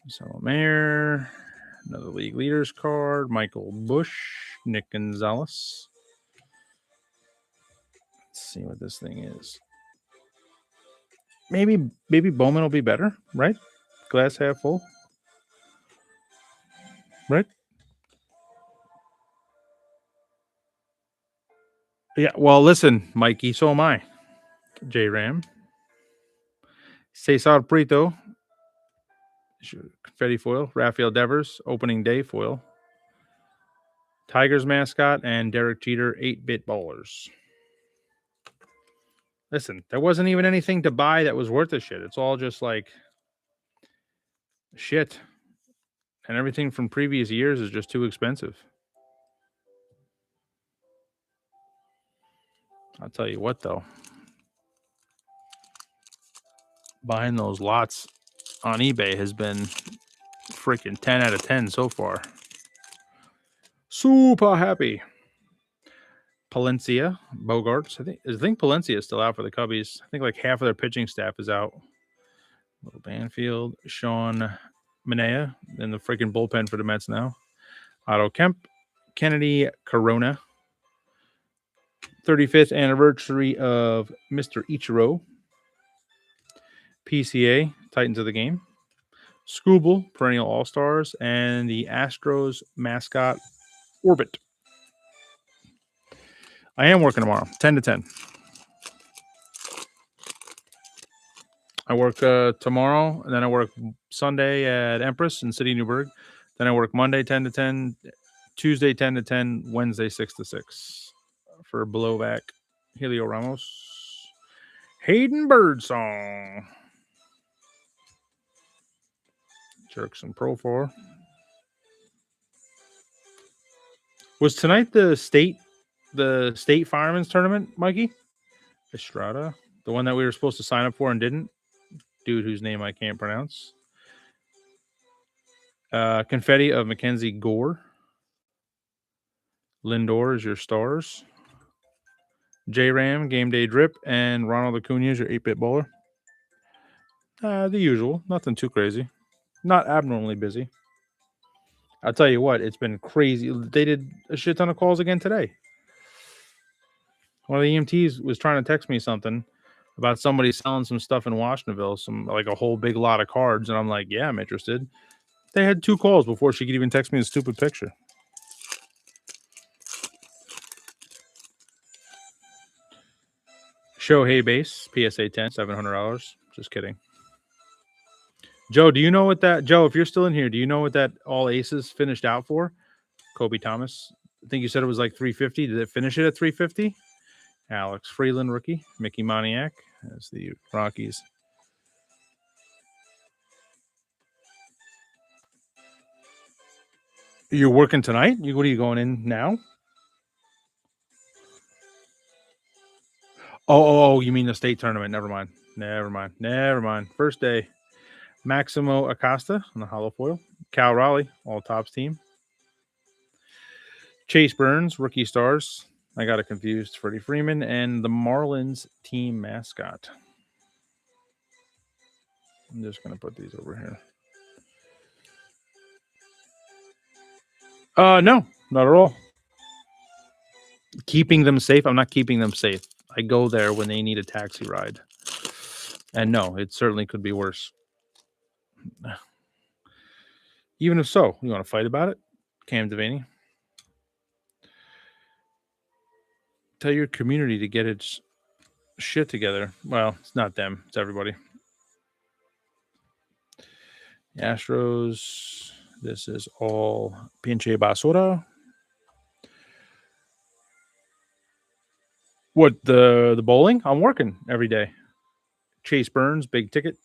S1: Salamaire, another league leaders card. Michael Bush, Nick Gonzalez. Let's see what this thing is. Maybe Bowman will be better, right? Glass half full, right? Yeah. Well, listen, Mikey. So am I. J Ram. Cesar Prieto. Confetti foil. Rafael Devers. Opening day foil. Tigers mascot and Derek Jeter, 8-Bit Ballers. Listen, there wasn't even anything to buy that was worth a shit. It's all just like shit. And everything from previous years is just too expensive. I'll tell you what, though. Buying those lots on eBay has been freaking 10 out of 10 so far. Super happy. Palencia, Bogarts. I think Palencia is still out for the Cubbies. I think like half of their pitching staff is out. Little Banfield, Sean Manea in the freaking bullpen for the Mets now. Otto Kemp, Kennedy Corona. 35th anniversary of Mr. Ichiro. PCA, Titans of the Game. Scooble, perennial All-Stars. And the Astros mascot, Orbit. I am working tomorrow, 10 to 10. I work tomorrow, and then I work Sunday at Empress in City Newburgh. Then I work Monday 10 to 10, Tuesday 10 to 10, Wednesday 6 to 6 for blowback. Helio Ramos. Hayden Birdsong. Jerkson Pro 4. Was tonight the state fireman's tournament, Mikey? Estrada, the one that we were supposed to sign up for and didn't. Dude whose name I can't pronounce. Confetti of Mackenzie Gore. Lindor is your stars. J-Ram, Game Day Drip, and Ronald Acuna is your 8-Bit Bowler. The usual. Nothing too crazy. Not abnormally busy. I'll tell you what, it's been crazy. They did a shit ton of calls again today. One of the EMTs was trying to text me something about somebody selling some stuff in Washingtonville, like a whole big lot of cards, and I'm like, yeah, I'm interested. They had 2 calls before she could even text me a stupid picture. Shohei base, PSA 10, $700. Just kidding. Joe, do you know what that... Joe, if you're still in here, do you know what that all aces finished out for? Kobe Thomas. I think you said it was like $350. Did it finish it at $350? Alex Freeland, rookie. Mickey Moniak as the Rockies. You're working tonight? What are you going in now? Oh, you mean the state tournament. Never mind. First day. Maximo Acosta on the hollow foil. Cal Raleigh, all tops team. Chase Burns, rookie stars. I got it confused. Freddie Freeman and the Marlins team mascot. I'm just going to put these over here. No, not at all. Keeping them safe. I'm not keeping them safe. I go there when they need a taxi ride. And no, it certainly could be worse. Even if so, you want to fight about it? Cam Devaney. Tell your community to get its shit together. Well, it's not them. It's everybody. Astros. This is all Pinche Basura. What, the bowling? I'm working every day. Chase Burns, big ticket.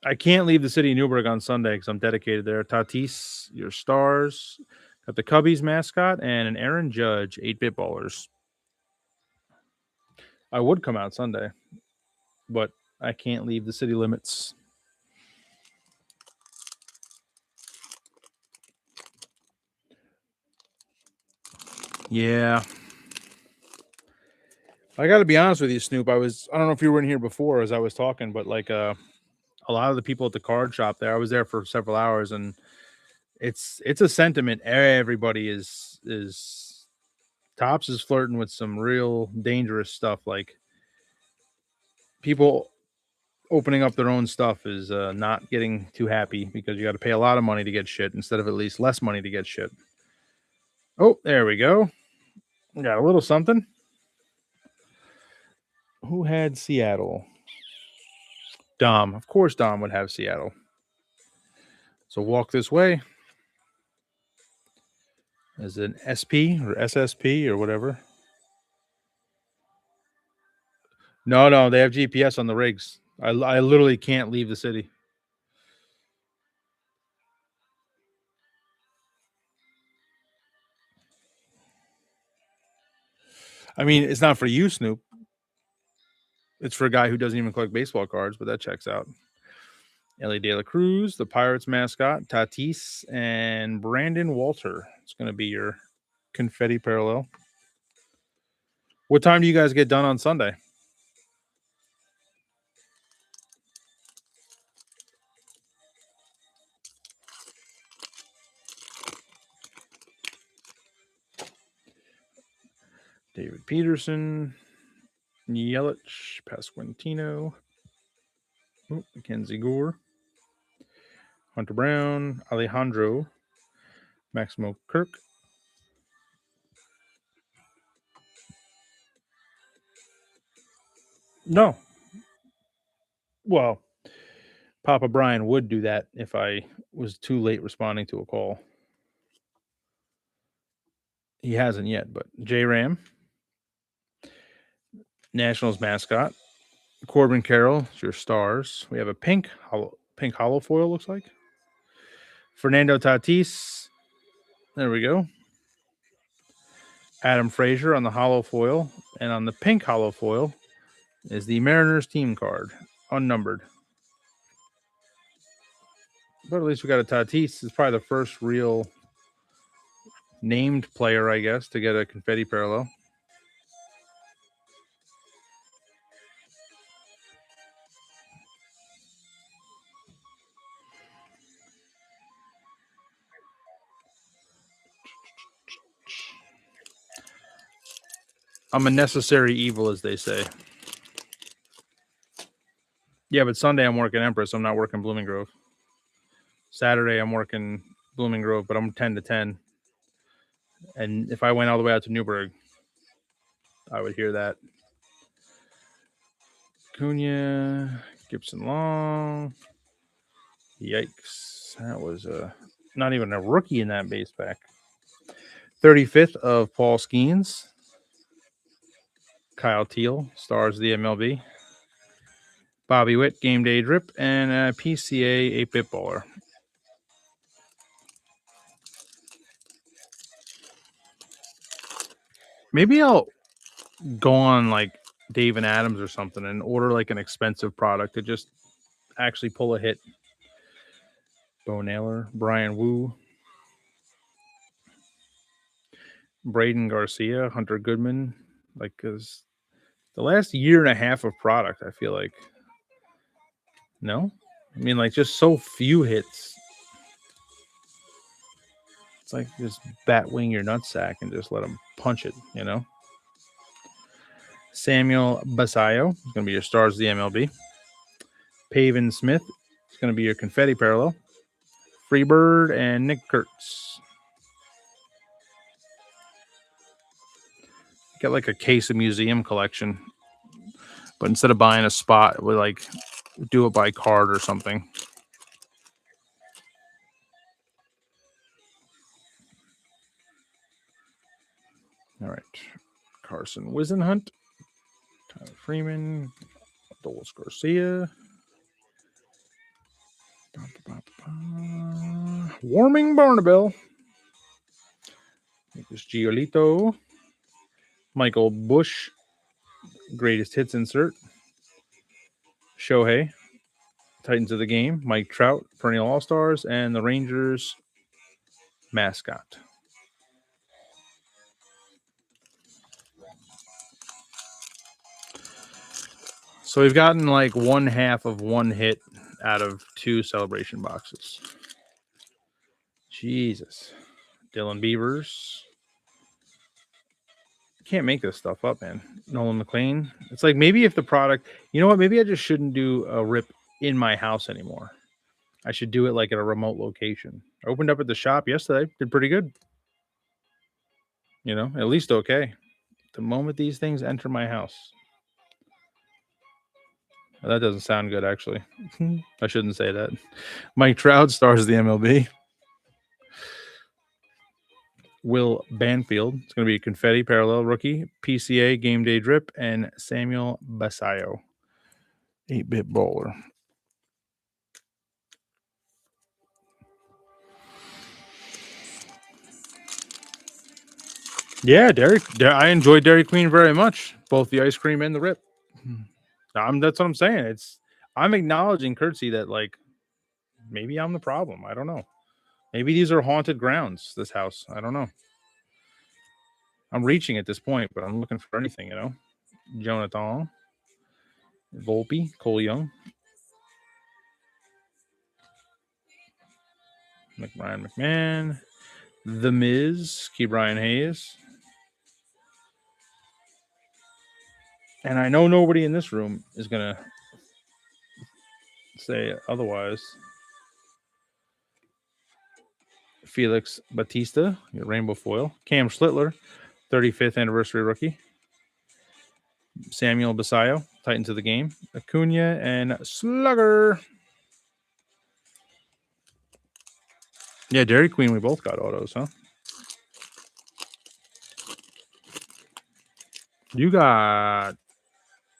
S1: I can't leave the city of Newburgh on Sunday because I'm dedicated there. Tatis, your stars. Got the Cubbies mascot and an Aaron Judge, 8-bit ballers. I would come out Sunday, but I can't leave the city limits. Yeah. I got to be honest with you, Snoop. I don't know if you were in here before as I was talking, but like a lot of the people at the card shop there, I was there for several hours, and it's a sentiment. Everybody is Tops is flirting with some real dangerous stuff. Like people opening up their own stuff is not getting too happy because you got to pay a lot of money to get shit instead of at least less money to get shit. Oh, there we go. Got a little something. Who had Seattle? Dom. Of course, Dom would have Seattle. So walk this way. Is it an SP or SSP or whatever? No, they have GPS on the rigs. I literally can't leave the city. I mean, it's not for you, Snoop. It's for a guy who doesn't even collect baseball cards, but that checks out. Ellie De La Cruz, the Pirates mascot, Tatis, and Brandon Walter. It's going to be your confetti parallel. What time do you guys get done on Sunday? David Peterson, Yelich, Pasquantino, Mackenzie Gore, Hunter Brown, Alejandro, Maximo Kirk. No. Well, Papa Brian would do that if I was too late responding to a call. He hasn't yet, but J Ram, Nationals mascot, Corbin Carroll, your stars. We have a pink hollow foil, looks like. Fernando Tatis. There we go. Adam Frazier on the hollow foil. And on the pink hollow foil is the Mariners team card, unnumbered. But at least we got a Tatis. It's probably the first real named player, I guess, to get a confetti parallel. I'm a necessary evil, as they say. Yeah, but Sunday I'm working Empress. I'm not working Blooming Grove. Saturday I'm working Blooming Grove, but I'm 10 to 10. And if I went all the way out to Newburgh, I would hear that. Cunha, Gibson Long. Yikes. That was not even a rookie in that base pack. 35th of Paul Skeens. Kyle Teal, stars of the MLB. Bobby Witt, game day drip, and a PCA 8-bit baller. Maybe I'll go on like Dave and Adams or something and order like an expensive product to just actually pull a hit. Bo Naylor, Brian Wu, Braden Garcia, Hunter Goodman. Like, because the last year and a half of product, I feel like, no? I mean, like, just so few hits. It's like just bat wing your nutsack and just let them punch it, you know? Samuel Basayo is going to be your stars of the MLB. Pavin Smith is going to be your confetti parallel. Freebird and Nick Kurtz. Get like a case of museum collection, but instead of buying a spot, we like do it by card or something. All right. Carson Wisenhunt, Tyler Freeman, Dolis Garcia. Warming Barnabell. Lucas Giolito. Michael Bush. Greatest hits insert. Shohei. Titans of the game. Mike Trout. Perennial All-Stars. And the Rangers mascot. So we've gotten like one half of one hit out of two celebration boxes. Jesus. Dylan Beavers. Can't make this stuff up, man. Nolan McLean. It's like maybe if the product, you know what? Maybe I just shouldn't do a rip in my house anymore. I should do it like at a remote location. I opened up at the shop yesterday. Did pretty good. You know, at least okay. The moment these things enter my house. Well, that doesn't sound good, actually. I shouldn't say that. Mike Trout, stars of the MLB. Will Banfield. It's going to be a confetti parallel rookie, PCA game day drip, and Samuel Basayo, 8-bit bowler. Yeah, I enjoy Dairy Queen very much, both the ice cream and the rip. That's what I'm saying. I'm acknowledging courtesy that like maybe I'm the problem. I don't know. Maybe these are haunted grounds. This house. I don't know. I'm reaching at this point, but I'm looking for anything, you know. Jonathan, Volpe, Cole Young, Ryan McMahon, The Miz, Key Brian Hayes. And I know nobody in this room is going to say otherwise. Felix Batista, your rainbow foil. Cam Schlittler, 35th anniversary rookie. Samuel Basayo, Titans of the game. Acuna and Slugger. Yeah, Dairy Queen, we both got autos, huh? You got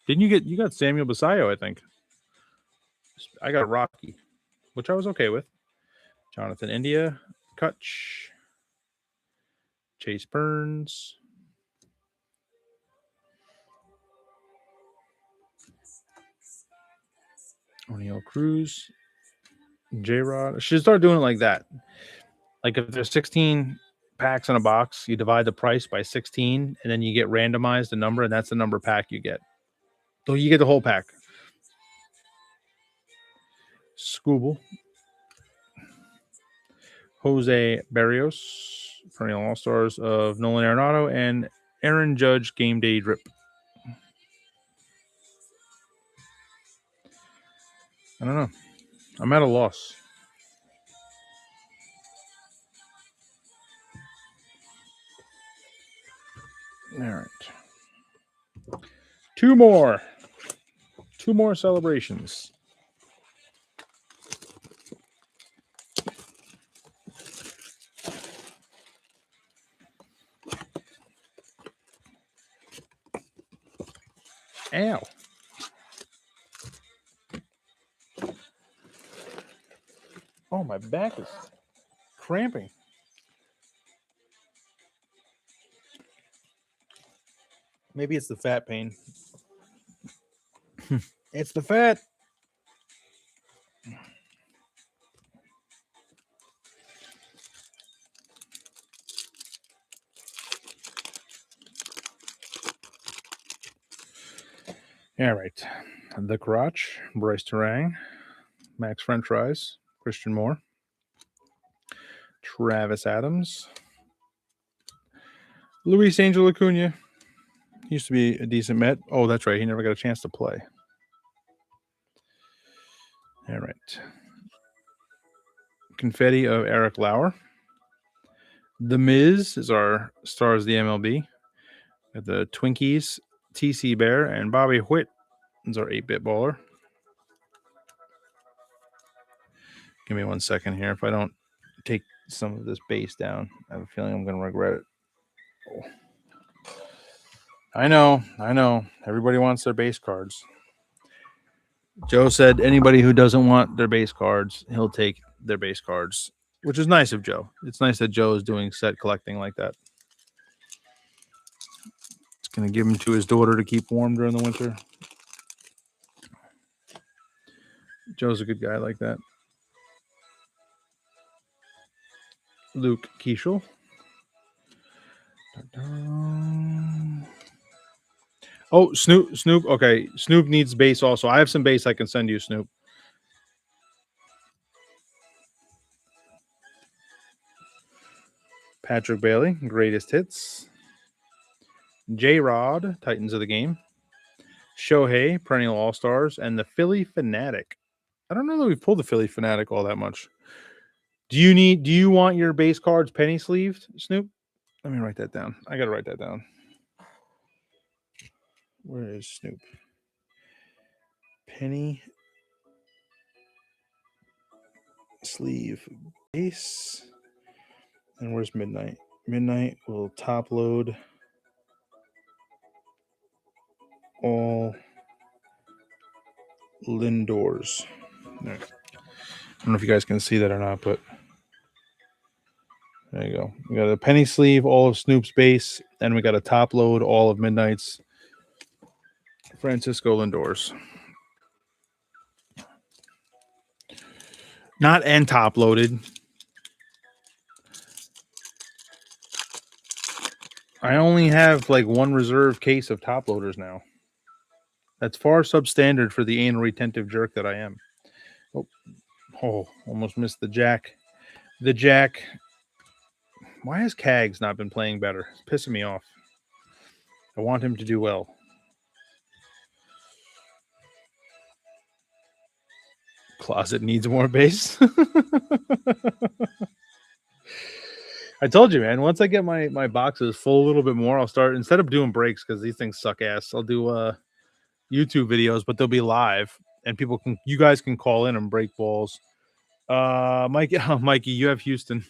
S1: you got Samuel Basayo, I think. I got Rocky, which I was okay with. Jonathan India, Kutch, Chase Burns, O'Neill Cruz, J-Rod. Should start doing it like that. Like if there's 16 packs in a box, you divide the price by 16, and then you get randomized a number, and that's the number pack you get. So you get the whole pack. Scooble, Jose Barrios, perennial All-Stars of Nolan Arenado, and Aaron Judge game day drip. I don't know. I'm at a loss. All right. Two more celebrations. Ow. Oh, my back is cramping. Maybe it's the fat pain. It's the fat. All right. The Crotch, Bryce Terang, Max French Fries, Christian Moore, Travis Adams, Luis Angel Acuna. He used to be a decent Met. Oh, that's right. He never got a chance to play. All right. Confetti of Eric Lauer. The Miz is our stars of the MLB. Got the Twinkies, TC Bear, and Bobby Witt is our 8-bit bowler. Give me 1 second here. If I don't take some of this base down, I have a feeling I'm going to regret it. Oh. I know. Everybody wants their base cards. Joe said anybody who doesn't want their base cards, he'll take their base cards, which is nice of Joe. It's nice that Joe is doing set collecting like that. It's going to give them to his daughter to keep warm during the winter. Joe's a good guy like that. Luke Keishel. Oh, Snoop. Okay, Snoop needs base also. I have some base I can send you, Snoop. Patrick Bailey, greatest hits. J-Rod, Titans of the game. Shohei, perennial all-stars, and the Philly Fanatic. I don't know that we've pulled the Philly Fanatic all that much. Do you want your base cards penny sleeved, Snoop? Let me write that down. I gotta write that down. Where is Snoop? Penny sleeve base. And where's Midnight? Midnight will top load all Lindors. Right. I don't know if you guys can see that or not, but there you go. We got a penny sleeve, all of Snoop's base, and we got a top load, all of Midnight's Francisco Lindors. Not and top loaded. I only have like one reserve case of top loaders now. That's far substandard for the anal retentive jerk that I am. Oh, almost missed the jack. The jack. Why has Cags not been playing better? It's pissing me off. I want him to do well. Closet needs more base. I told you, man. Once I get my boxes full a little bit more, I'll start, instead of doing breaks because these things suck ass, I'll do YouTube videos, but they'll be live and you guys can call in and break balls. Mikey, you have Houston.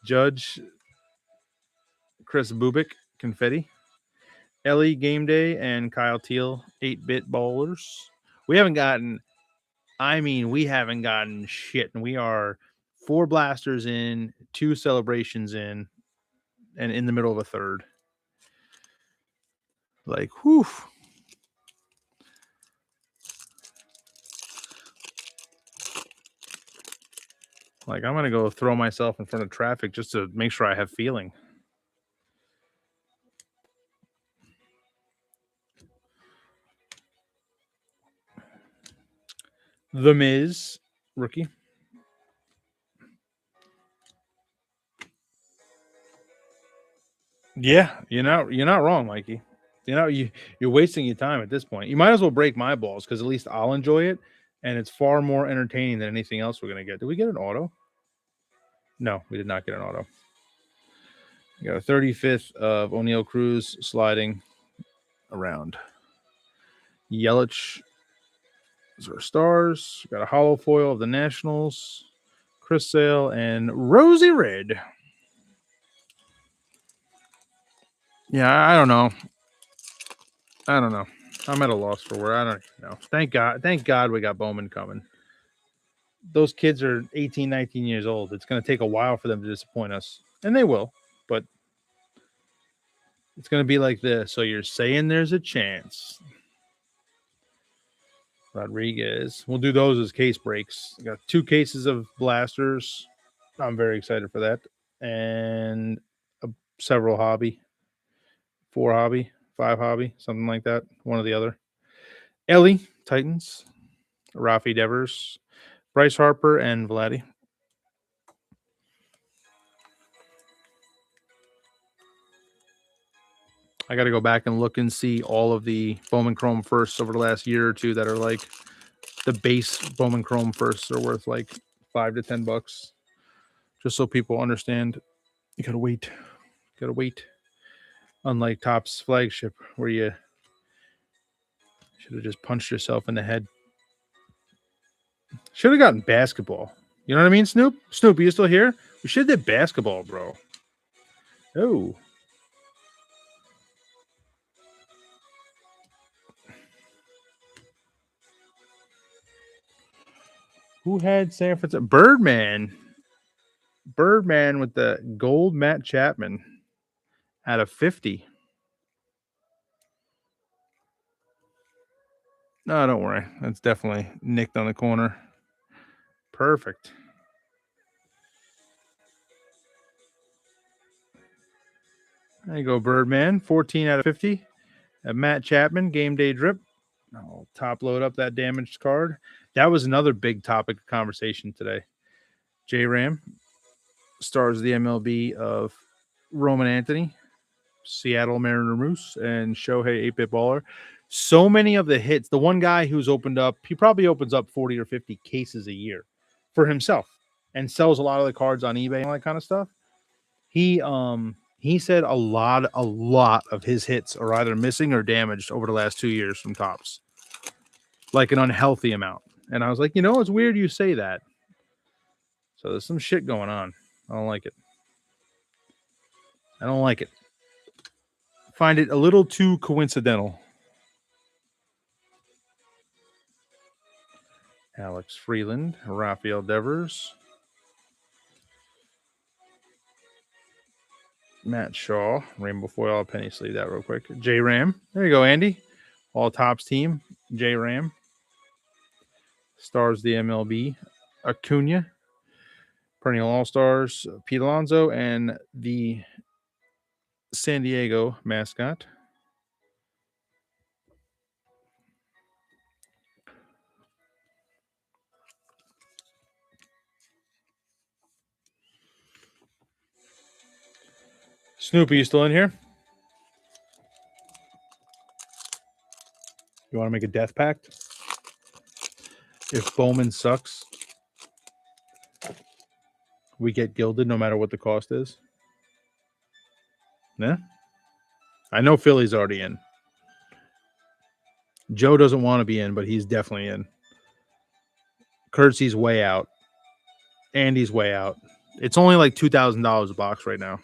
S1: Judge, Chris Bubik, Confetti, Ellie Game Day, and Kyle Teal, 8-bit bowlers. We haven't gotten shit, and we are 4 blasters in, 2 celebrations in, and in the middle of a third. Like, whew. Like, I'm going to go throw myself in front of traffic just to make sure I have feeling. The Miz, rookie. Yeah, you're not wrong, Mikey. You're wasting your time at this point. You might as well break my balls because at least I'll enjoy it, and it's far more entertaining than anything else we're going to get. Did we get an auto? No, we did not get an auto. We got a 35th of O'Neal Cruz sliding around. Yelich is our stars. We got a hollow foil of the Nationals, Chris Sale, and Rosie Red. Yeah, I don't know. I'm at a loss for where. I don't know. Thank God we got Bowman coming. Those kids are 18, 19 years old. It's going to take a while for them to disappoint us. And they will, but it's going to be like this. So you're saying there's a chance. Rodriguez. We'll do those as case breaks. I got 2 cases of blasters. I'm very excited for that. And several hobby. 4 hobby. 5 hobby. Something like that. One or the other. Ellie, Titans. Rafi Devers. Bryce Harper and Vladdy. I got to go back and look and see all of the Bowman Chrome firsts over the last year or two that are like the base Bowman Chrome firsts are worth like $5 to $10. Just so people understand, you gotta wait. Unlike Topps flagship, where you should have just punched yourself in the head. Should have gotten basketball. You know what I mean, Snoop? Snoop, are you still here? We should have did basketball, bro. Oh. Who had San Francisco? Birdman. Birdman with the gold Matt Chapman out of 50. No, don't worry. That's definitely nicked on the corner. Perfect. There you go, Birdman. 14 out of 50. Matt Chapman, game day drip. I'll top load up that damaged card. That was another big topic of conversation today. J Ram, stars of the MLB of Roman Anthony, Seattle Mariner Moose, and Shohei 8-Bit Baller. So many of the hits. The one guy who's opened up, he probably opens up 40 or 50 cases a year for himself and sells a lot of the cards on eBay and all that kind of stuff. He said a lot of his hits are either missing or damaged over the last 2 years from Topps, like an unhealthy amount. And I was like, it's weird you say that. So there's some shit going on. I don't like it. Find it a little too coincidental. Alex Freeland, Rafael Devers, Matt Shaw, Rainbow Foil, penny sleeve that real quick. J Ram, there you go, Andy. All Topps team, J Ram. Stars the MLB, Acuna, perennial All Stars, Pete Alonso, and the San Diego mascot. Snoopy, you still in here? You want to make a death pact? If Bowman sucks, we get gilded no matter what the cost is. Yeah. I know Philly's already in. Joe doesn't want to be in, but he's definitely in. Curtsy's way out. Andy's way out. It's only like $2,000 a box right now.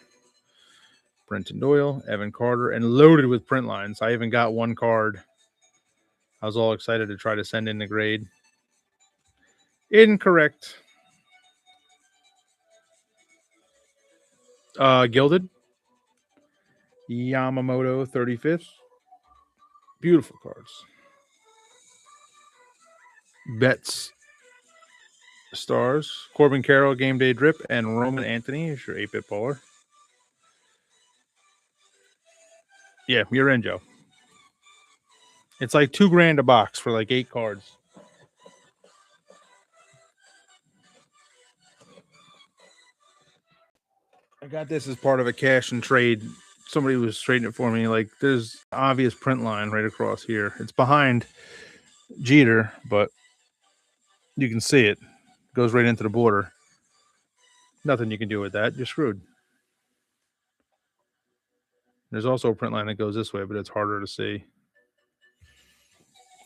S1: Brenton Doyle, Evan Carter, and loaded with print lines. I even got one card. I was all excited to try to send in the grade. Incorrect. Gilded. Yamamoto 35th. Beautiful cards. Betts. Stars. Corbin Carroll, Game Day Drip, and Roman Anthony is your 8-Bit Baller. Yeah, you're in, Joe. It's like $2,000 a box for like 8 cards. I got this as part of a cash and trade. Somebody was trading it for me. Like, there's obvious print line right across here. It's behind Jeter, but you can see it. Goes right into the border. Nothing you can do with that. You're screwed. There's also a print line that goes this way, but it's harder to see.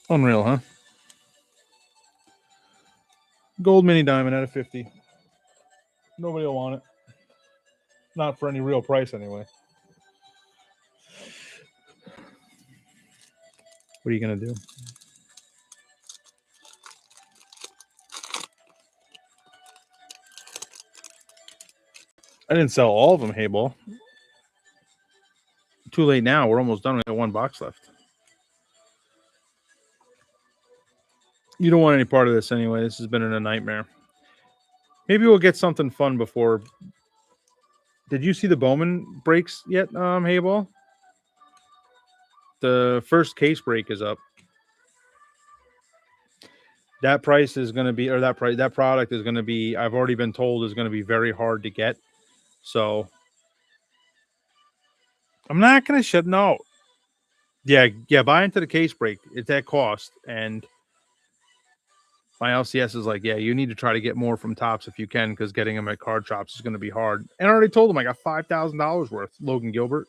S1: Unreal, huh? Gold mini diamond out of 50. Nobody will want it. Not for any real price, anyway. What are you going to do? I didn't sell all of them, hey, ball. Too late now. We're almost done. We have one box left. You don't want any part of this anyway. This has been a nightmare. Maybe we'll get something fun before. Did you see the Bowman breaks yet, hey, ball? The first case break is up. That price is going to be, or that product is going to be, I've already been told, is going to be very hard to get. So I'm not going to shut. No. Yeah. Buy into the case break. It's at cost. And my LCS is like, yeah, you need to try to get more from Topps if you can, because getting them at card shops is going to be hard. And I already told them I got $5,000 worth. Logan Gilbert.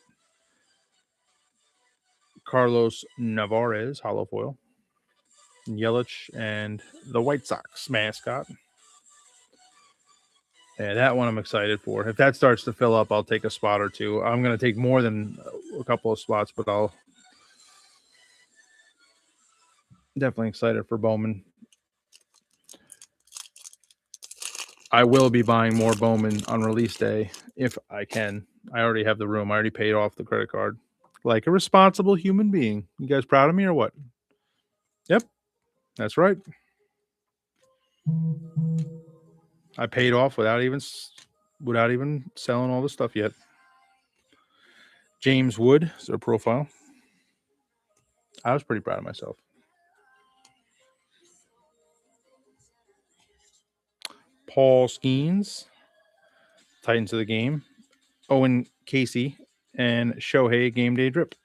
S1: Carlos Navarez, hollow foil. Yelich, and the White Sox mascot. Yeah, that one I'm excited for. If that starts to fill up, I'll take a spot or two. I'm going to take more than a couple of spots, but I'll definitely excited for Bowman. I will be buying more Bowman on release day if I can. I already have the room. I already paid off the credit card. Like a responsible human being. You guys proud of me or what? Yep, that's right. I paid off without even selling all the stuff yet. James Wood is their profile. I was pretty proud of myself. Paul Skeens, Titans of the game. Owen Casey and Shohei Game Day Drip.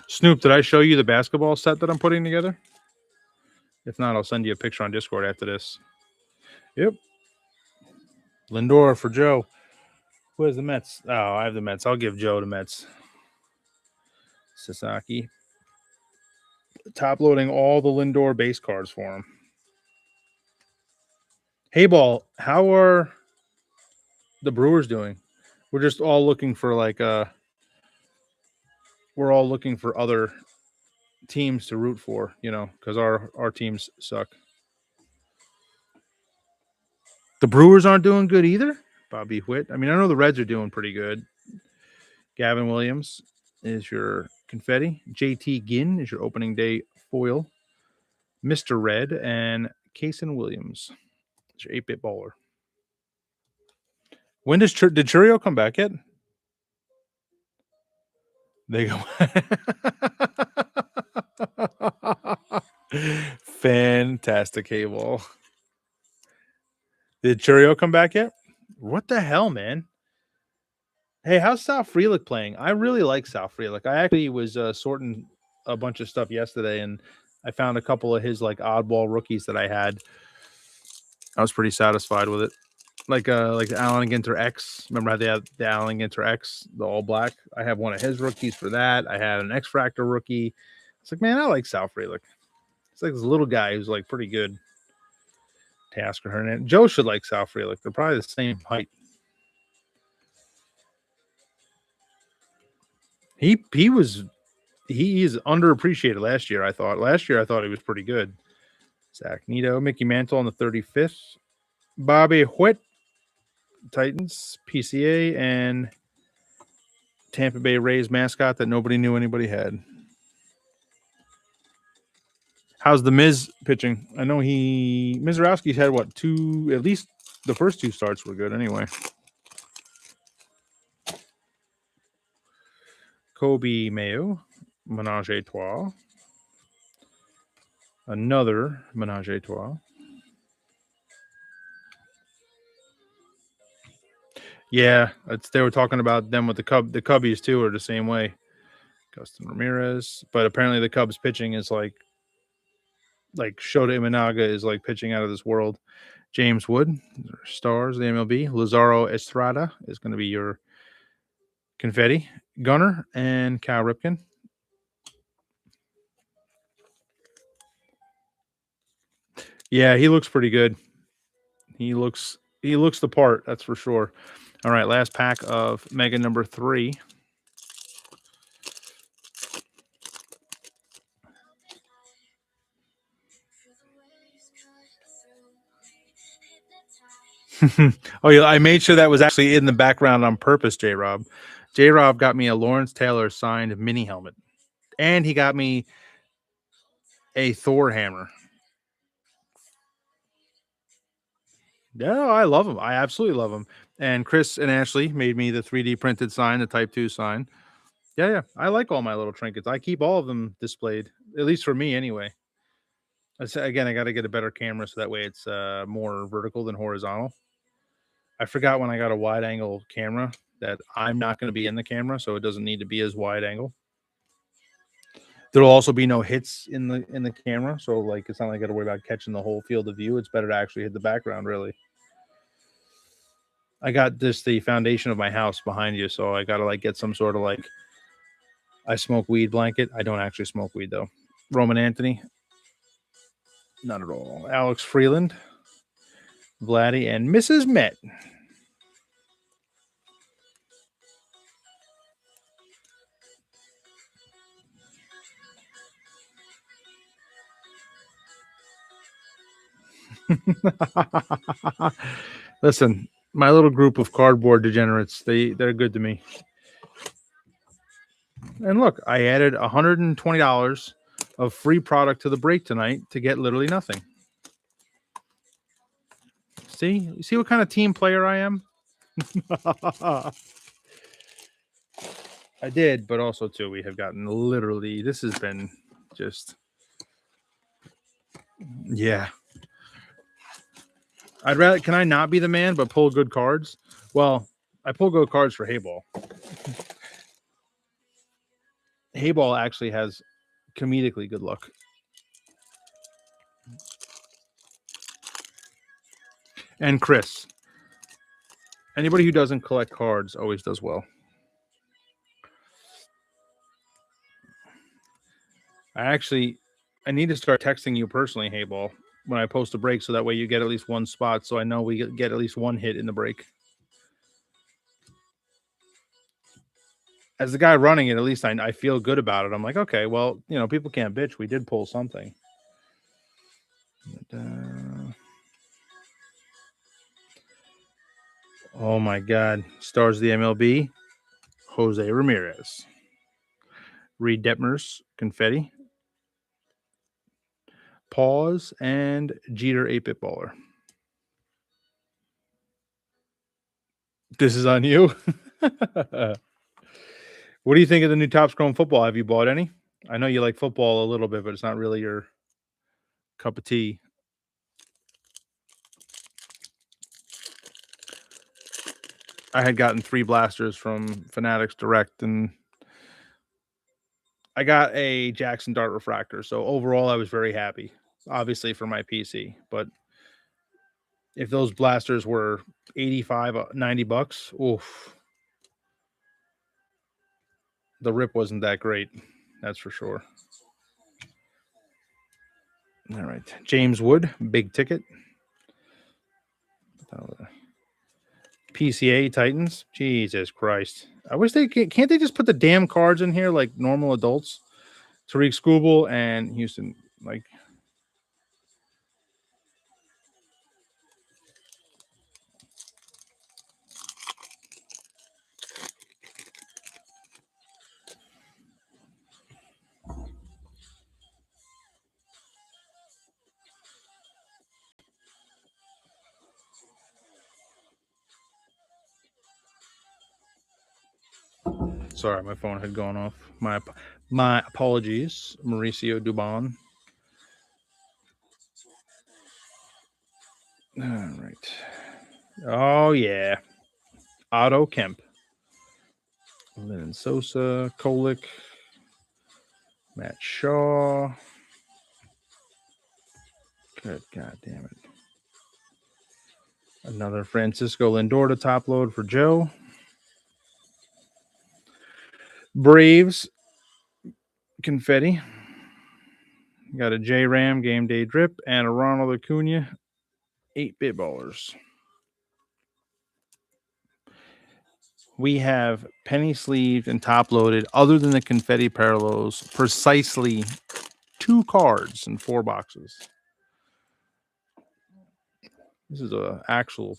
S1: Snoop, did I show you the basketball set that I'm putting together? If not, I'll send you a picture on Discord after this. Yep. Lindor for Joe. Who has the Mets? Oh, I have the Mets. I'll give Joe the Mets. Sasaki. Top loading all the Lindor base cards for him. Hey, Ball, how are the Brewers doing? We're just all looking for we're all looking for other teams to root for, because our teams suck. The Brewers aren't doing good either. Bobby Witt. I mean, I know the Reds are doing pretty good. Gavin Williams is your confetti. JT Ginn is your opening day foil. Mr. Red and Kason Williams is your 8-bit baller. When did Churio come back yet? They go. Fantastic, K-Ball. Did Churio come back yet? What the hell, man? Hey, how's Sal Frelick playing? I really like Sal Frelick. I actually was sorting a bunch of stuff yesterday, and I found a couple of his oddball rookies that I had. I was pretty satisfied with it. Like the Allen Ginter X. Remember how they had the Allen Ginter X, the all black? I have one of his rookies for that. I had an X Fractor rookie. It's like, man, I like Sal Frelick. It's like this little guy who's pretty good. Tasker Hernandez. Joe should like Sal Frelick. They're probably the same height. He is underappreciated last year, I thought. Last year I thought he was pretty good. Zach Nito, Mickey Mantle on the 35th. Bobby Witt, Titans, PCA, and Tampa Bay Rays mascot that nobody knew anybody had. How's the Miz pitching? I know Mizorowski's had two, at least the first two starts were good anyway. Kobe Mayo, Menage a Trois. Another Menage a Trois. Yeah, they were talking about them with the Cubbies too are the same way. Justin Ramirez, but apparently the Cubs pitching is like Shota Imanaga is pitching out of this world. James Wood, stars, the MLB. Lazaro Estrada is going to be your confetti. Gunner and Cal Ripken. Yeah, he looks pretty good. He looks the part, that's for sure. All right, last pack of Mega number 3. Oh, yeah, I made sure that was actually in the background on purpose, J-Rob. J-Rob got me a Lawrence Taylor signed mini helmet. And he got me a Thor hammer. Yeah, I love him. I absolutely love him. And Chris and Ashley made me the 3D printed sign, the Type 2 sign. Yeah. I like all my little trinkets. I keep all of them displayed, at least for me anyway. Again, I got to get a better camera so that way it's more vertical than horizontal. I forgot when I got a wide angle camera that I'm not going to be in the camera, so it doesn't need to be as wide angle. There'll also be no hits in the camera, so it's not like I got to worry about catching the whole field of view. It's better to actually hit the background, really. I got the foundation of my house behind you, so I got to get some sort of I smoke weed blanket. I don't actually smoke weed though. Roman Anthony, not at all. Alex Freeland, Vladdy, and Mrs. Met. Listen, my little group of cardboard degenerates, they're good to me. And look, I added $120 of free product to the break tonight to get literally nothing. See? You see what kind of team player I am? I did, but also too, we have gotten literally, this has been just, yeah. I'd rather, can I not be the man but pull good cards? Well, I pull good cards for Hayball. Hayball actually has comedically good luck. And Chris. Anybody who doesn't collect cards always does well. I need to start texting you personally, Hayball, when I post a break, so that way you get at least one spot, so I know we get at least one hit in the break. As the guy running it, at least I feel good about it. I'm like, okay, well, people can't bitch. We did pull something. But, oh my God. Stars of the MLB, Jose Ramirez. Reed Detmers, Confetti. Pause, and Jeter 8-bit baller. This is on you. What do you think of the new Topps Chrome football? Have you bought any? I know you like football a little bit, but it's not really your cup of tea. I had gotten 3 blasters from Fanatics Direct, and I got a Jackson Dart refractor. So overall, I was very happy, obviously for my PC. But if those blasters were $85, $90, oof, the rip wasn't that great. That's for sure. All right. James Wood, big ticket. PCA Titans. Jesus Christ. I wish can't they just put the damn cards in here like normal adults? Tariq Skubal and Houston. Like, sorry, my phone had gone off. My apologies, Mauricio Dubon. All right. Oh yeah, Otto Kemp, Lennon Sosa, Kolick, Matt Shaw. Good God damn it! Another Francisco Lindor to top load for Joe. Braves Confetti. Got a J Ram game day drip and a Ronald Acuna 8-bit ballers. We have penny sleeved and top loaded, other than the confetti parallels, precisely 2 cards in 4 boxes. This is a actual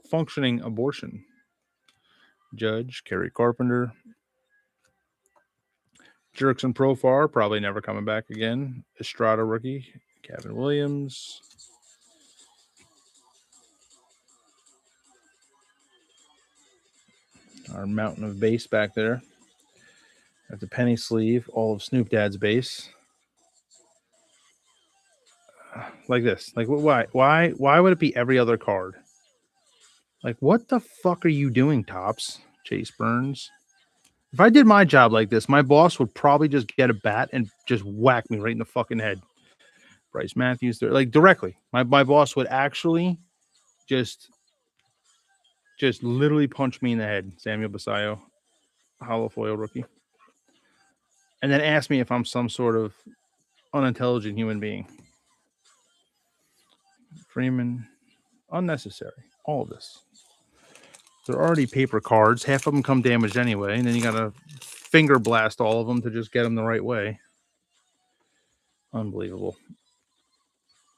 S1: functioning abortion. Judge, Kerry Carpenter. Jerks and Profar, probably never coming back again. Estrada rookie, Kevin Williams. Our mountain of base back there. At the penny sleeve, all of Snoop Dad's base. Like this. Like, why would it be every other card? Like, what the fuck are you doing, Topps? Chase Burns. If I did my job like this, my boss would probably just get a bat and just whack me right in the fucking head. Bryce Matthews, like directly. My boss would actually just literally punch me in the head. Samuel Basayo, hollow foil rookie. And then ask me if I'm some sort of unintelligent human being. Freeman, unnecessary. All of this. They're already paper cards. Half of them come damaged anyway. And then you got to finger blast all of them to just get them the right way. Unbelievable.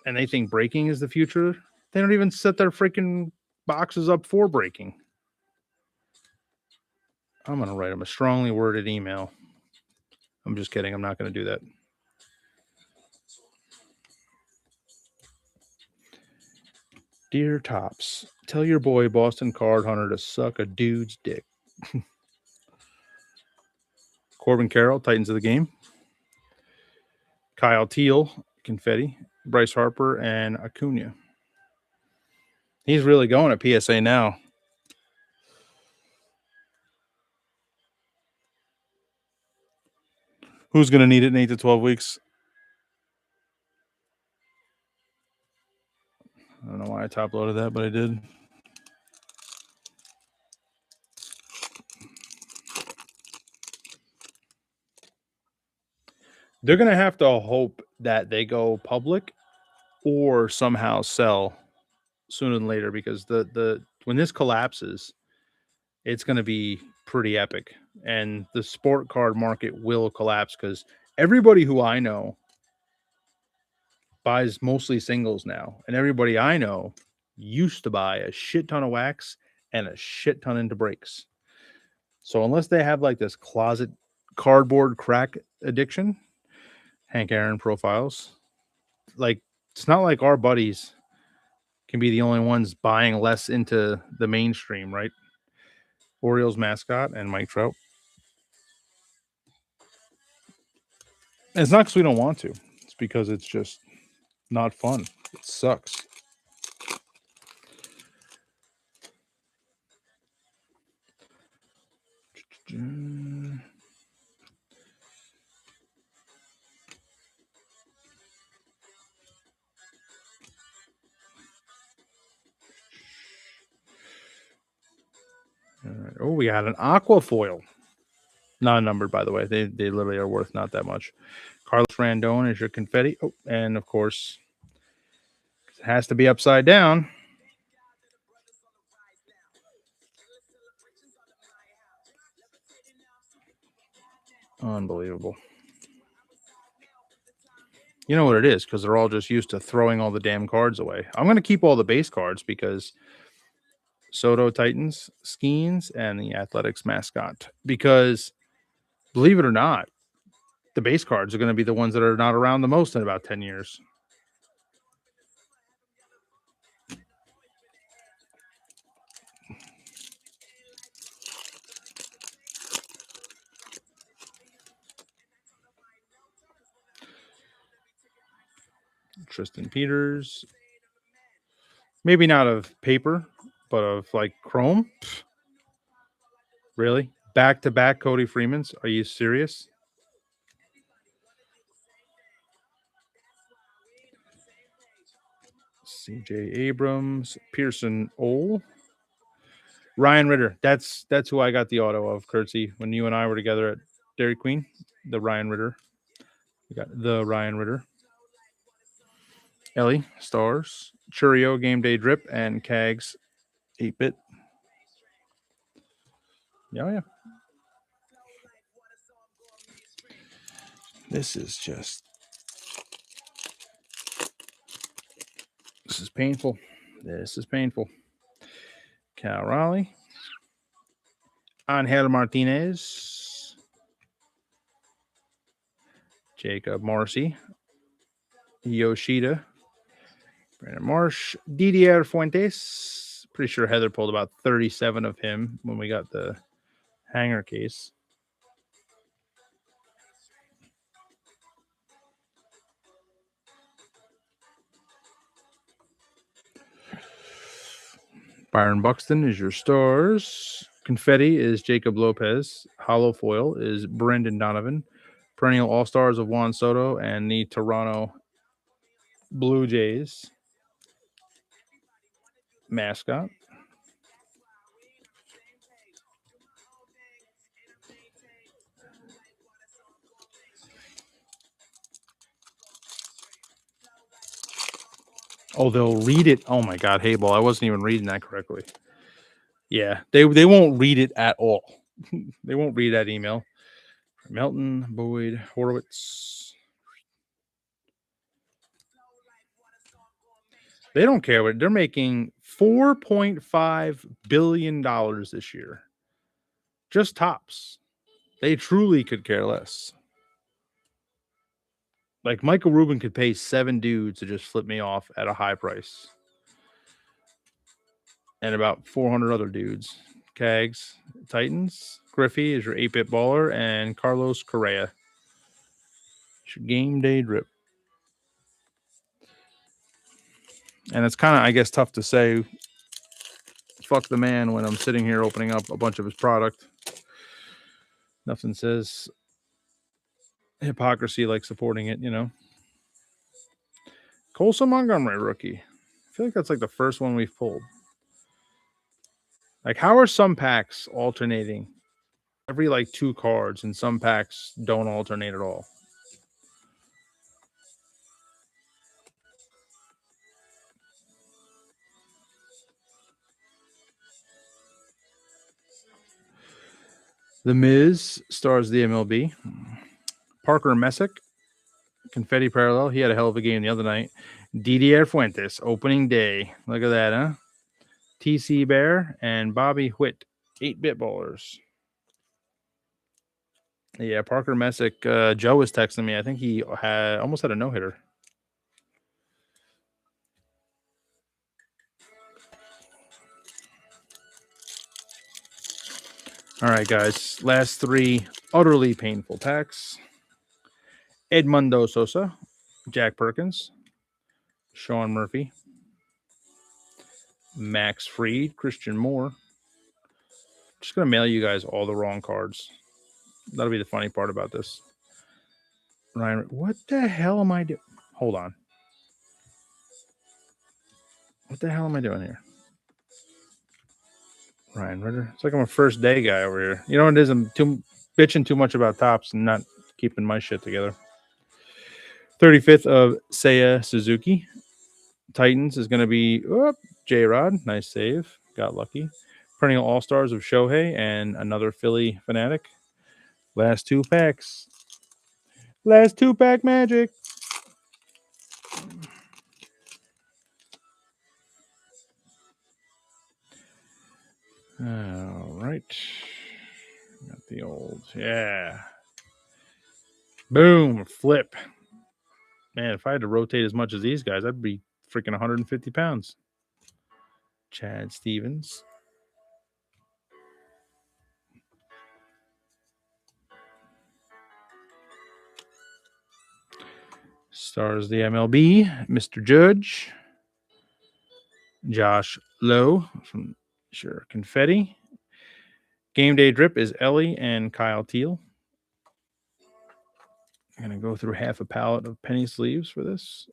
S1: and they think breaking is the future, they don't even set their freaking boxes up for breaking. I'm going to write them a strongly worded email. I'm just kidding. I'm not going to do that. Dear Tops, tell your boy Boston Card Hunter to suck a dude's dick. Corbin Carroll, Titans of the game. Kyle Teal, Confetti. Bryce Harper, and Acuna. He's really going at PSA now. Who's going to need it in 8 to 12 weeks? I don't know why I top loaded that, but I did. They're going to have to hope that they go public or somehow sell sooner than later, because the when this collapses, it's going to be pretty epic, and the sport card market will collapse because everybody who I know buys mostly singles now, and everybody I know used to buy a shit ton of wax and a shit ton into breaks. So unless they have like this closet cardboard crack addiction, Hank Aaron profiles, like it's not like our buddies can be the only ones buying less into the mainstream, right? Orioles mascot and Mike Trout. And it's not because we don't want to. It's because it's just not fun. It sucks. All right. Oh, we got an aqua foil. Not numbered, by the way. They literally are worth not that much. Carlos Randon is your confetti. Oh, and of course, it has to be upside down. Unbelievable. You know what it is, because they're all just used to throwing all the damn cards away. I'm going to keep all the base cards because Soto Titans, Skeens, and the Athletics mascot. Because believe it or not, the base cards are going to be the ones that are not around the most in about 10 years. Tristan Peters. Maybe not of paper, but of like chrome. Pfft. Really? Back to back Cody Freemans? Are you serious? CJ Abrams, Pearson Ole, Ryan Ritter. That's who I got the auto of, Curtsy, when you and I were together at Dairy Queen. The Ryan Ritter. We got the Ryan Ritter. Ellie, Stars, Churio, Game Day Drip, and Kags, 8-bit. Yeah. This is painful. This is painful. Cal Raleigh, Angel Martinez, Jacob Marcy, Yoshida, Brandon Marsh, Didier Fuentes. Pretty sure Heather pulled about 37 of him when we got the hanger case. Byron Buxton is your Stars. Confetti is Jacob Lopez. Hollow foil is Brendan Donovan. Perennial All-Stars of Juan Soto and the Toronto Blue Jays mascot. Oh, they'll read it. Oh my God, hey ball, I wasn't even reading that correctly. Yeah, they won't read it at all. They won't read that email. Melton, Boyd, Horowitz. They don't care what they're making. $4.5 billion this year. Just tops. They truly could care less. Like Michael Rubin could pay 7 dudes to just flip me off at a high price. And about 400 other dudes. Cags, Titans, Griffey is your 8-bit baller, and Carlos Correa. It's your game day drip. And it's kind of, I guess, tough to say fuck the man when I'm sitting here opening up a bunch of his product. Nothing says hypocrisy like supporting it, you know. Colson Montgomery rookie. I feel like that's like the first one we've pulled. Like, how are some packs alternating every like 2 cards and some packs don't alternate at all? The Miz stars the MLB. Parker Messick, Confetti Parallel. He had a hell of a game the other night. Didier Fuentes, opening day. Look at that, huh? TC Bear and Bobby Witt, 8-bit ballers. Yeah, Parker Messick. Joe was texting me. I think he almost had a no-hitter. All right, guys. Last 3 utterly painful packs. Edmundo Sosa, Jack Perkins, Sean Murphy, Max Fried, Christian Moore. Just going to mail you guys all the wrong cards. That'll be the funny part about this. Ryan, what the hell am I doing? Hold on. What the hell am I doing here? Ryan Ritter. It's like I'm a first day guy over here. You know what it is? I'm bitching too much about tops and not keeping my shit together. 35th of Seiya Suzuki. Titans is going to be J-Rod. Nice save. Got lucky. Perennial All-Stars of Shohei and another Philly fanatic. Last 2 packs. Last 2-pack magic. All right. Got the old. Yeah. Boom. Flip. Man, if I had to rotate as much as these guys, I'd be freaking 150 pounds. Chad Stevens. Stars the MLB, Mr. Judge. Josh Lowe from Confetti. Game day drip is Ellie and Kyle Teal. I'm going to go through half a pallet of penny sleeves for this.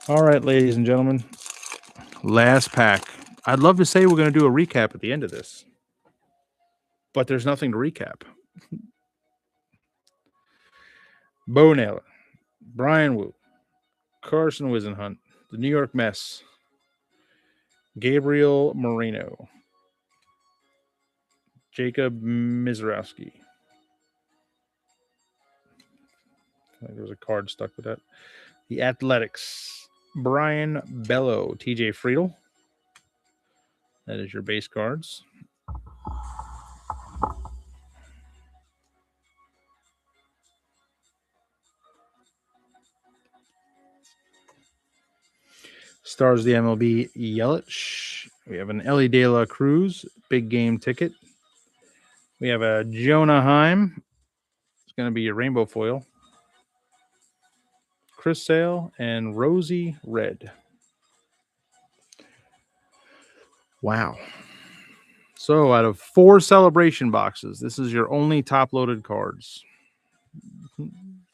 S1: All right, ladies and gentlemen. Last pack. I'd love to say we're going to do a recap at the end of this, but there's nothing to recap. Bo Naylor, Brian Wu, Carson Wisenhunt, the New York Mess, Gabriel Moreno, Jacob Mizrowski. I think there was a card stuck with that. The Athletics, Brian Bello, TJ Friedel. That is your base cards. Stars of the MLB, Yelich. We have an Ellie De La Cruz, big game ticket. We have a Jonah Heim. It's going to be a rainbow foil. Chris Sale and Rosie Red. Wow. So out of 4 celebration boxes, this is your only top-loaded cards.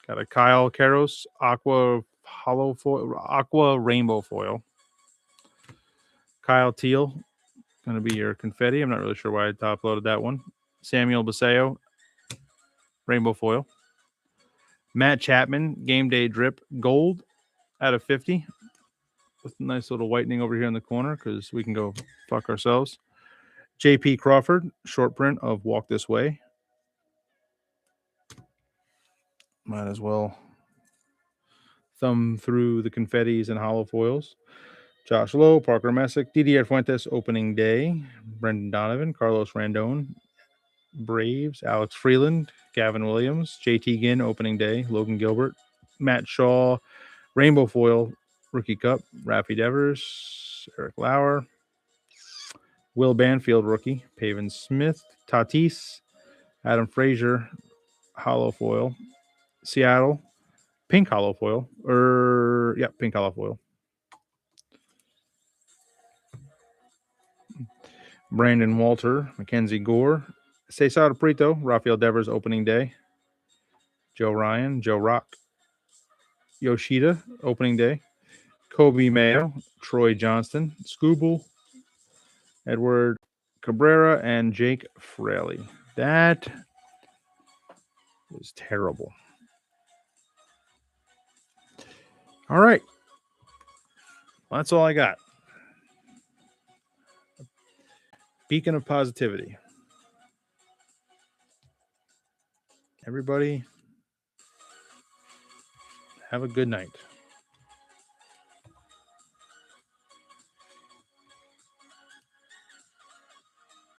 S1: Got a Kyle Karros Aqua Hollow Foil, Aqua Rainbow Foil. Kyle Teal, going to be your Confetti. I'm not really sure why I top-loaded that one. Samuel Basallo, Rainbow Foil. Matt Chapman, Game Day Drip, Gold out of 50. With a nice little whitening over here in the corner because we can go fuck ourselves. JP Crawford, short print of Walk This Way. Might as well thumb through the confettis and hollow foils. Josh Lowe, Parker Messick, Didier Fuentes, opening day. Brendan Donovan, Carlos Randone, Braves, Alex Freeland, Gavin Williams, JT Ginn, opening day. Logan Gilbert, Matt Shaw, Rainbow Foil, Rookie Cup, Raffy Devers, Eric Lauer, Will Banfield, rookie, Paven Smith, Tatis, Adam Frazier, hollow foil, Seattle, pink hollow foil, pink hollow foil. Brandon Walter, Mackenzie Gore, Cesar Prieto, Rafael Devers, opening day. Joe Ryan, Joe Rock, Yoshida, opening day. Kobe Mayo, Troy Johnston, Scooble, Edward Cabrera, and Jake Fraley. That was terrible. All right. Well, that's all I got. Beacon of positivity. Everybody, have a good night.